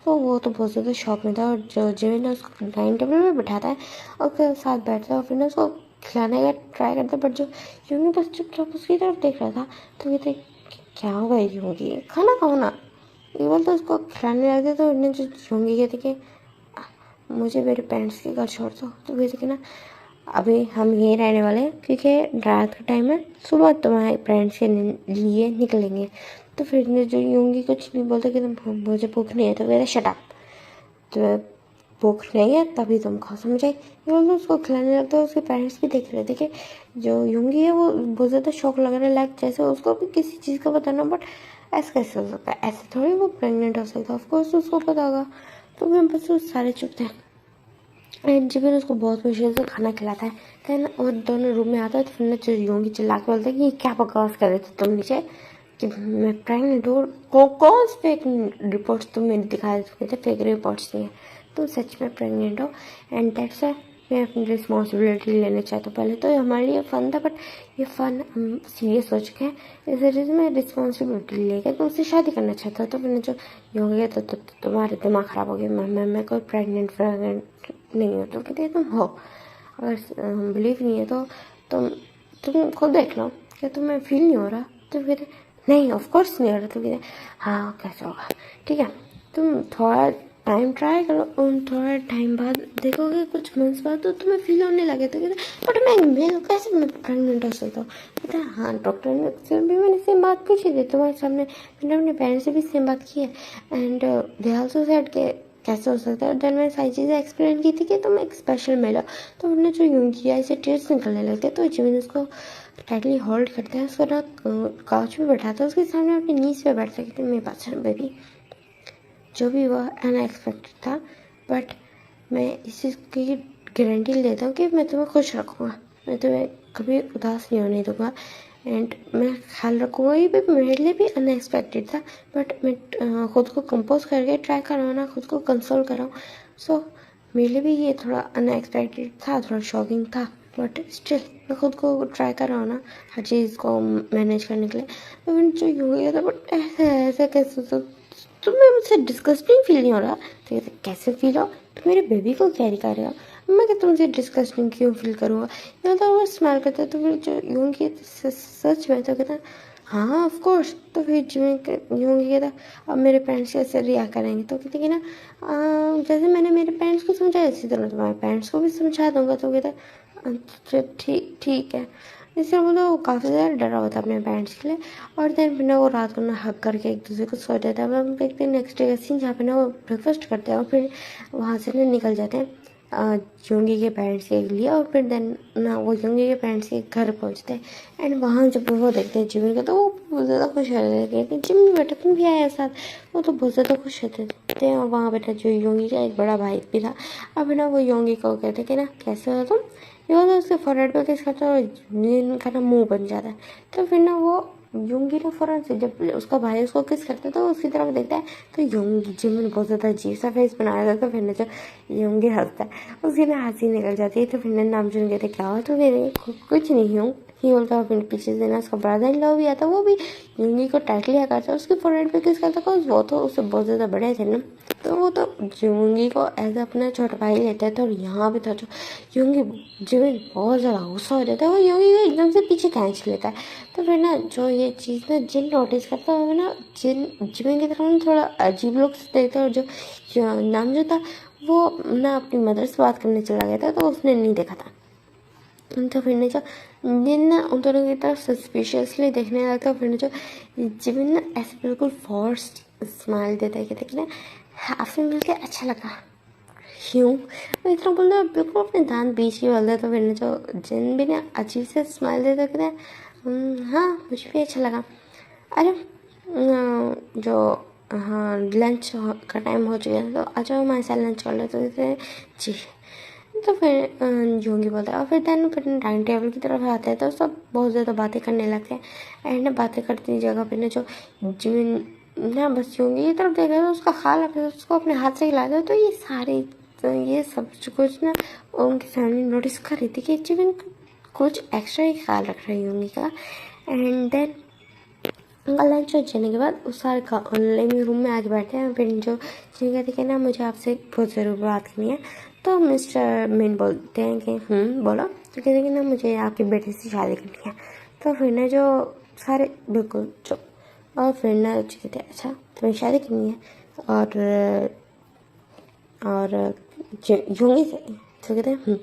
तो वो तो बहुत ज़्यादा शॉक में था, और जो जिमिन उसको डाइनिंग टेबल में बिठाता है और उसके साथ बैठता है और फिर ना उसको खिलाने का ट्राई करता है। बट जो यूंगी बस चुपचाप उसकी तरफ देख रहा था। तो कहते क्या होगा यूंगी, खाना खाओ ना। ये बोलते उसको खिलाने लगे तो उन्हें जो यूंगी कहती कि मुझे मेरे पेरेंट्स के घर छोड़ दो। तो कहते कि ना अभी हम यहीं रहने वाले हैं, क्योंकि रात का टाइम है, सुबह तुम्हारे पेरेंट्स के लिए निकलेंगे। तो फिर जो यूंगी कुछ नहीं बोलते कि मुझे भूख नहीं है। तो कहते शट अप, तो भूख नहीं है तभी तुम खाओ, समझे। ये बोलते उसको खिलाने लगता है। उसके पेरेंट्स भी देख रहे थे कि जो यूंगी है वो बहुत ज़्यादा शौक लग रहा है, लाइक जैसे उसको भी किसी चीज़ का पता ना। बट ऐसे कैसे हो सकता है, ऐसे थोड़ी वो प्रेग्नेंट हो सकता है। ऑफकोर्स उसको पता होगा। तो मैं बस वो सारे चुप थे। एंड जिबिन उसको बहुत मुश्किल से खाना खिलाता है। देन वो दोनों रूम में आता है। तो फिर ना यूंगी चिल्ला के बोलता है कि ये क्या बकवास कर रहे थे तुम नीचे, कि मैं प्रेग्नेंट हूँ। कौन से फेक रिपोर्ट्स तुम मैंने दिखाए थे, फेक रिपोर्ट्स नहीं है, तुम सच में प्रेग्नेंट हो। एंड दैट्स व्हाई मैं अपनी रिस्पॉन्सिबिलिटी लेना चाहता हूँ। पहले तो हमारे लिए फ़न था, बट ये फ़न हम सीरियस हो चुके हैं। इस वजह से मैं रिस्पॉन्सिबिलिटी लेकर तुमसे शादी करना चाहता हूँ। तो मैंने जो यूंगी तो तुम्हारे दिमाग ख़राब हो गया, मैं कोई प्रेग्नेंट नहीं हो। तो कहते तुम हो, अगर बिलीव नहीं है तो तुम खुद देख लो, क्या तुम्हें फील नहीं हो रहा। तो कहते नहीं, ऑफ कोर्स नहीं हो रहा। तो कहते हाँ कैसे होगा, ठीक है तुम थोड़ा टाइम ट्राई करो, थोड़ा टाइम बाद देखोगे, कुछ मंथ्स बाद तो तुम्हें फील होने लगे। तो कहते बट मैं कैसे मैं प्रेगनेंट हो सकता हूँ। कहते हाँ डॉक्टर ने से भी मैंने सेम बात पूछी थी तुम्हारे सामने, मैंने अपने पेरेंट्स से भी सेम बात की है। एंड दे आल्सो सेड के कैसे हो सकता है। देन मैंने सारी चीज़ें एक्सप्लेन की थी कि तुम एक स्पेशल मेल हो। तो उन्होंने जो यूं किया ऐसे टीयर्स निकलने लगते। तो जिमिन उसको टाइटली होल्ड करता है, उसको ना काउच पे बैठाता है, उसके सामने अपनी नीज पे बैठता है। कहते मेरे पास बेबी, जो भी हुआ अनएक्सपेक्टेड था, बट मैं इस चीज़ की गारंटी लेता हूँ कि मैं तुम्हें खुश रखूँगा, मैं तुम्हें कभी उदास नहीं होने दूँगा। एंड मैं ख्याल रखूँगा। ये भी मेरे लिए भी अनएक्सपेक्टेड था, बट मैं खुद को कंपोज करके ट्राई कर रहा हूँ ना, खुद को कंसोल कर रहा हूँ। सो मेरे लिए भी ये थोड़ा अनएक्सपेक्टेड था, थोड़ा शॉकिंग था, बट स्टिल मैं खुद को ट्राई कर रहा हूँ ना हर चीज़ को मैनेज करने के लिए। तो मैंने जो यूँ किया था, बट ऐसे ऐसे कैसे तुम्हें मुझसे डिस्गस्टिंग फील नहीं हो रहा। तो कहते कैसे फील हो, तो मेरे बेबी को कैरी करेगा। मैं क्या तुमसे डिस्गस्टिंग क्यों फील करूँगा। या तो वो स्मेल करता है। तो फिर जो यूँ की सच में तो कहता हाँ ऑफ कोर्स। तो फिर जो यूँ की कहता अब मेरे पेरेंट्स कैसे रिएक्ट करेंगे। तो कहते कि ना जैसे मैंने मेरे पेरेंट्स को समझाया इसी तरह तुम्हारे पेरेंट्स को भी समझा दूंगा। तो कहता अच्छा ठीक ठीक है। इससे बोलो वो काफ़ी ज़्यादा डरा हुआ था अपने पेरेंट्स के लिए। और देन फिर ना वो रात को ना हक करके एक दूसरे को सो जाता है। अब हम देखते हैं नेक्स्ट डे का सीन, जहाँ पे ना वो ब्रेकफास्ट करते हैं और फिर वहाँ से ना निकल जाते हैं यूंगी के पेरेंट्स के लिए। और फिर देन ना वो यूंगी के पेरेंट्स के घर पहुँचते हैं। एंड वहाँ जब वो देखते हैं जिमिन को, तो वो बहुत ज़्यादा खुश हो जाते हैं कि जिमिन बेटा तुम भी आए साथ। वो तो बहुत ज़्यादा खुश होते थे। और वहाँ बेटा जो यूंगी का एक बड़ा भाई भी था। अब ना वो यूंगी को कहते कि ना कैसे हो तुम। ये होता है उसके फोरहेड पे किस करता है, जिनका ना मुंह बन जाता है। तो फिर ना वो यूंगी ना फौरन से जब उसका भाई उसको किस करता है तो उसकी तरफ देखता है। तो यूंगी जिमिन बहुत ज़्यादा अजीब सा फेस बनाया था। तो फिर ना जो यूंगी हंसता है, उसकी ना हंसी निकल जाती है। तो फिर ना नाम सुन कहते क्या हुआ। तो मेरे कुछ नहीं हूँ ही बोलता है। फिर पीछे से ना उसका ब्रदर इन लॉ भी आता, वो भी यूंगी को टाइटली हकाता है, उसके फोरहेड पे किस करता है। वो तो उससे बहुत ज़्यादा बड़े थे ना, तो वो तो यूंगी को एज अपना छोटा भाई लेता है। तो यहाँ पे था जो यूंगी जिमिन बहुत ज़्यादा गुस्सा हो जाता है, वो यूंगी को एकदम से पीछे खींच लेता है। तो फिर ना जो ये चीज़ ना जिन नोटिस करता है ना, जिन जिमिन की तरफ ना थोड़ा अजीब लोग से देखता है। और जो नाम जो था वो ना अपनी मदर से बात करने चला गया था, तो उसने नहीं देखा था। तो फिर ने जो जिन ना उन दोनों की तरफ सस्पिशियसली देखने लगता। फिर ने जो जिमिन ना ऐसे बिल्कुल फोर्स्ड स्माइल देता है, कहते कि ना आपसे मिलकर अच्छा लगा। क्यों मैं इतना बोल रहा, बिल्कुल अपने दांत बीच ही बोल रहा। तो फिर जो जिन भी ना अजीब से स्माइल देता कहते हाँ मुझे भी अच्छा लगा। अरे जो हाँ लंच का टाइम हो चुका है, तो आ जाओ हमारे साथ लंच कर लो। तो कहते जी। तो फिर योंगी बोलता है। और फिर डाइनिंग टेबल की तरफ आते हैं, तो सब बहुत ज़्यादा बातें करने लगते हैं। एंड ना बातें करती जगह पे ना जो जिमिन ना बस योंगी की तरफ देखा तो उसका ख्याल रखता है, उसको अपने हाथ से हिलाता है। तो ये सारी तो ये सब कुछ ना उनकी फैमिली नोटिस कर रही थी कि जिमिन कुछ एक्स्ट्रा ही ख्याल रख रही होंगी का। एंड देन उनका लंच हो जाने के बाद उस सारे लिविंग रूम में आके बैठे हैं। फिर जो जिमिन कहते कि ना मुझे आपसे बहुत ज़रूर बात करनी है। तो मिस्टर मिन बोलते हैं कि बोलो। तो कहते हैं कि ना मुझे आपके बेटे से शादी करनी है। तो फिर ना जो सारे बिल्कुल चुप। और फिर ना कहते हैं अच्छा तुम्हें शादी करनी है और यूंगी से। तो कहते हैं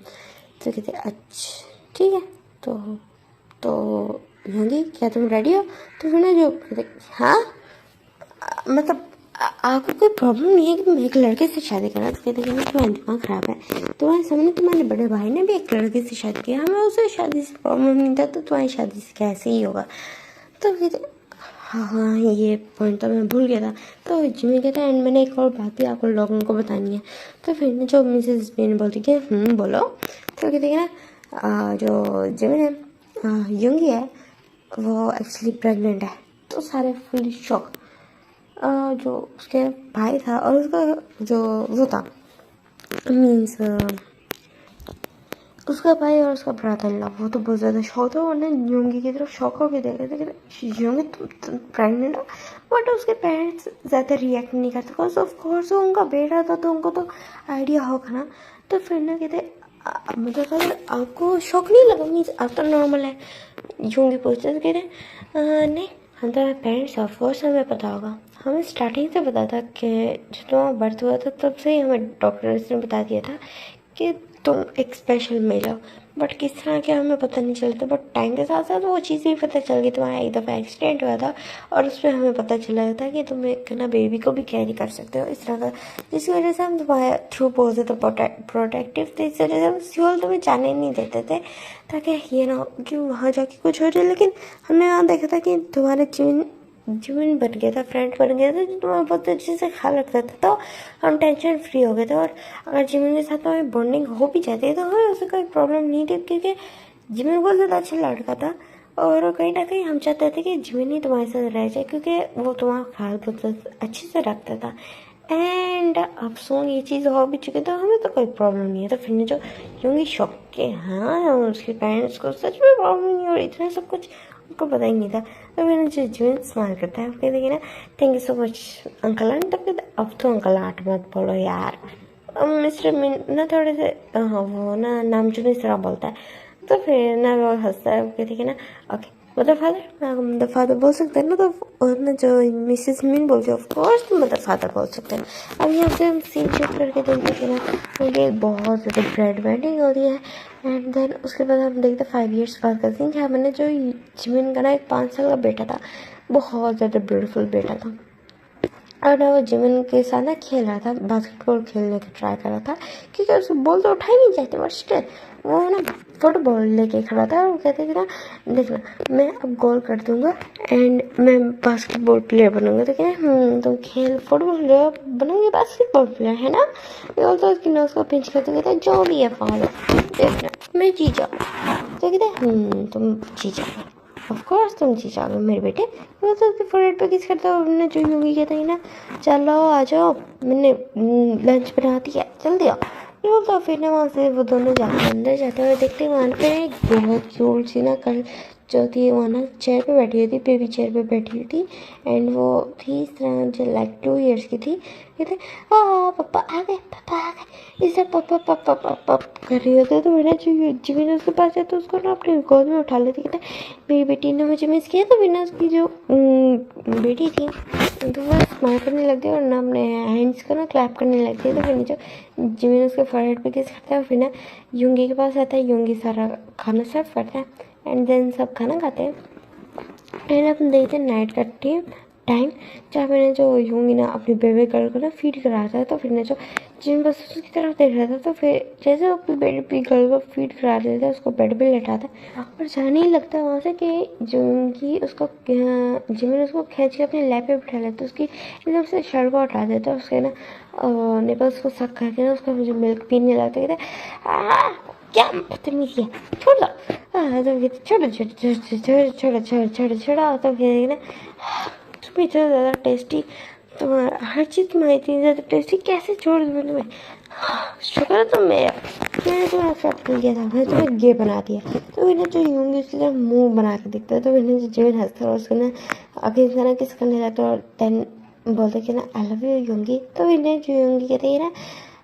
तो कहते अच्छा ठीक है तो यूंगी क्या तुम रेडी हो। तो फिर ना जो कहते हाँ मतलब आपको कोई प्रॉब्लम नहीं है कि तुम एक लड़के से शादी करना। तो कहते हैं तुम्हारा दिमाग खराब है। तुम्हारे सामने तुम्हारे बड़े भाई ने भी एक लड़के से शादी किया, हमें उसे शादी से प्रॉब्लम नहीं था तो तुम्हारी शादी से कैसे ही होगा। तो कहते हाँ ये पॉइंट तो मैं भूल गया था। तो जिमी कहता है एंड मैंने एक और बात भी आपको लोगों को बतानी है। तो फिर जो मिसेस बेन बोलती कि बोलो। तो कहते हैं ना जो जिमी है यंगी है वो एक्चुअली प्रेग्नेंट है। तो सारे फुल शॉक। जो उसके भाई था और उसका जो वो था मीन्स उसका भाई और उसका ब्रदर इन लॉ वो तो बहुत ज़्यादा शौक था। उन्होंने योंगी की तरफ शौक होकर देखा था कि योंगी तुम प्रेगनेंट हो। बट उसके पेरेंट्स ज़्यादा रिएक्ट नहीं करते बिकॉज ऑफ कोर्स वो उनका बेटा था तो उनको तो आइडिया होगा ना। तो फिर ना कहते मतलब अगर आपको शौक नहीं लगा मीन्स आप तो नॉर्मल है। योंगी पूछते तो कहते नहीं हम तो पेरेंट्स ऑफ कोर्स हमें पता होगा। हमें स्टार्टिंग से पता था कि जब तुम्हारा बर्थ हुआ था तब से ही हमें डॉक्टर्स ने बता दिया था कि तुम एक स्पेशल मेल हो। बट किस तरह के हमें पता नहीं चलता। बट टाइम के साथ साथ वो चीज़ भी पता चल गई। तुम्हारा एक दफ़ा एक्सीडेंट हुआ था और उसमें हमें पता चला था कि तुम एक ना बेबी को भी कैरी कर सकते हो इस तरह का, जिसकी वजह से हम तुम्हारे थ्रू बहुत ज़्यादा प्रोटेक्टिव थे। इस वजह से हम सियोल तुम्हें जाने नहीं देते थे ताकि ये ना हो कि वहाँ जाके कुछ हो जाए। लेकिन हमने वहाँ देखा था कि तुम्हारे जिमिन बन गया था, फ्रेंड बन गया था जो तुम्हारा बहुत अच्छे से ख्याल रखता था। तो हम टेंशन फ्री हो गए थे। और अगर जिमिन के साथ हमें बॉन्डिंग हो भी जाती है तो हमें उससे कोई प्रॉब्लम नहीं थी क्योंकि जिमिन बहुत ज़्यादा अच्छा लड़का था। और कहीं ना कहीं हम चाहते थे कि जिमिन ही तुम्हारे साथ रह जाए क्योंकि वो तुम्हारा ख्याल बहुत अच्छे से रखता था। एंड अब सो ये चीज़ हो भी चुकी तो हमें तो कोई प्रॉब्लम नहीं है। तो फिर जो यूँगी शौक के हाँ उसके पेरेंट्स को सच में प्रॉब्लम नहीं हो रही इतना सब कुछ उनको पता ही नहीं था। तो मैंने जो जिमिन स्माइल करता है कहते कि ना thank you so much uncle aunt. तो कहते अब तो अंकल आंट मत बोलो यार। मिस्टर मिन ना थोड़े से हाँ वो ना नाम जो इस तरह बोलता है। तो फिर ना वो हंसता है। वो कहते कि ना ओके मदर फादर बोल सकते हैं ना। तो ना जो मिसेस मिन बोलती है ऑफ कोर्स मदर फादर बोल सकते हैं। अब यहाँ से हम सीन शिफ्ट करके देखते हैं ना क्योंकि बहुत ज़्यादा ब्रेड वेडिंग हो रही है। एंड देन उसके बाद हम देखते 5 years बाद का सीन जहाँ मैंने जो जिमिन का ना एक 5 साल का बेटा था बहुत ज़्यादा ब्यूटीफुल बेटा था। और ना वो जिमिन के साथ ना खेल रहा था बास्केटबॉल खेलने का ट्राई कर रहा था क्योंकि उसको बॉल तो उठाई नहीं जाती बट स्टिल वो ना फुटबॉल लेके खड़ा था। और वो कहते कि ना देखना मैं अब गोल कर दूंगा एंड मैं बास्केटबॉल प्लेयर बनूंगा। तो क्या तुम खेल फुटबॉल प्लेयर बनोगे बास्केटबॉल प्लेयर है ना। बोलता कि ना उसको पिंच करते कहते जो भी है फॉलो देखना मैं जीत जाऊँ। तो कहते तुम जीत जाओगे ऑफ कोर्स तुम जी जाओगे मेरे बेटे। वो तो उसके फोरहेड पे किस करता है। हमने जो यूंगी कहता है ना चलो आ जाओ मैंने लंच बना दिया जल्दी आओ। ये बोलता फिर ना वहाँ से वो दोनों जाते अंदर जाते हुए देखते हैं वहाँ पे एक बहुत क्यूट सी ना कल जो थी वो ना चेयर पे बैठी हुई थी बेबी चेयर पे बैठी हुई थी। एंड वो थी इस तरह जो लाइक 2 years की थी। कहते पापा आ गए इसे पापा पापा पापा कर रही होते। तो मैंने जिमिन उसके पास है तो उसको ना अपनी गोद में उठा लेती। कहते मेरी बेटी ने मुझे मिस किया। तो मैंने उसकी जो बेटी थी तो वो स्माइल करने लगती और ना अपने हैंड्स को ना क्लैप करने लगती है। तो मैंने जो जिमिन उसके फोरहेड पे किस करता है फिर ना यूंगी के पास आता है। यूंगी सारा खाना सर्व करता है एंड देन सब खाना खाते हैं। एंड अपन देखते हैं नाइट का टाइम जहाँ मैंने जो यूंगी ना अपनी बेबी गर्ल को ना फीड करा था। तो फिर ने जो जिन बस उसकी तरफ देख रहा था तो फिर जैसे वो अपनी बेबी गर्ल को फीड करा देता है उसको बेड पे लेटा था और जाने ही लगता है वहाँ से कि यूंगी उसको जिमिन उसको खींच के अपने लैप पे बिठा लेता है। उसकी एकदम से शर्ट को हटा देता है उसके ना निपल्स को सक करके ना उसका मुझे मिल्क पीने लगता है। क्या बदतमीजी है छोड़ दो। तो छोड़ो तो फिर ना तुम्हें इतना ज़्यादा टेस्टी तुम्हारा हर चीज़ तुम्हारी इतनी ज़्यादा टेस्टी कैसे छोड़ दूँ तुम्हें। शुक्र है मैंने तुम्हें एक्सेप्ट नहीं किया था, मैंने तुम्हें गे बना दिया। तो मैंने जो यूंगी उसकी तरफ मुंह बना के दिखता है, तो मैंने जिमिन हंसता है और उसको ना आगे ना किस करने लगता है और देन बोलते कि ना आई लव यू यूंगी। तो मैंने जो यूंगी कहते हैं ना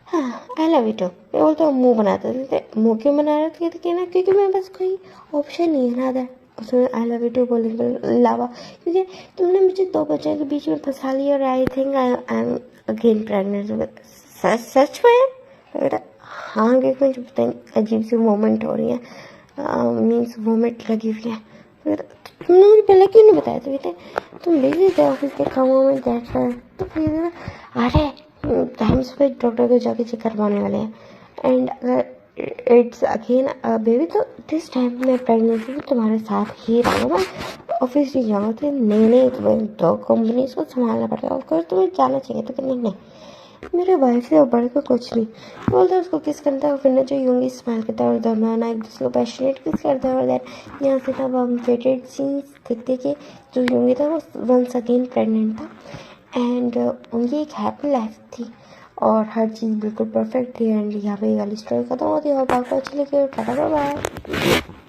हाँ आई लव यू टू, मैं बोलता हूँ मुँह बनाते थे। मुँह क्यों बना रहे थे कहते ना क्योंकि मेरे पास कोई ऑप्शन नहीं है ना अदर उसमें आई लव यू टू बोलने के अलावा, क्योंकि तुमने मुझे 2 बच्चों के बीच में फंसा लिया और I think I am again pregnant. सच में बेटा हाँ, क्योंकि मुझे पता नहीं अजीब सी मोमेंट हो रही है, मीन्स वोमिट लगी हुई है। फिर तुमने मुझे पहले क्यों नहीं बताया? तो बेटे तुम बिजी थे ऑफिस के कामों में, दैट्स व्हाई। तो फिर अरे टाइम से डॉक्टर को जाके चेक करवाने वाले हैं एंड अगर इट्स अगेन बेबी तो दिस टाइम मैं प्रेगनेंसी में तुम्हारे साथ ही रहूँगा, मैं ऑफिस नहीं जाऊँगा। तो नहीं तुम्हें 2 कंपनीज को संभालना पड़ेगा, ऑफकोर्स तुम्हें जाना चाहिए। तो नहीं मेरे भाई से बढ़ कर कुछ नहीं बोलता, उसको किस करता है, फिर ना जो यूंगी स्माइल करता है और दोनों ना एक दूसरे को पैशनेट किस करता है। और देन यहाँ से तब हम फेटेड सीन्स देखते कि जो यूंगी था वो वंस अगेन प्रेगनेंट था एंड उनकी एक हैप्पी लाइफ थी और हर चीज़ बिल्कुल परफेक्ट थी। एंड यहाँ पे ये वाली स्टोरी खत्म होती है और आपको अच्छी लगी, टाटा बाय बाय।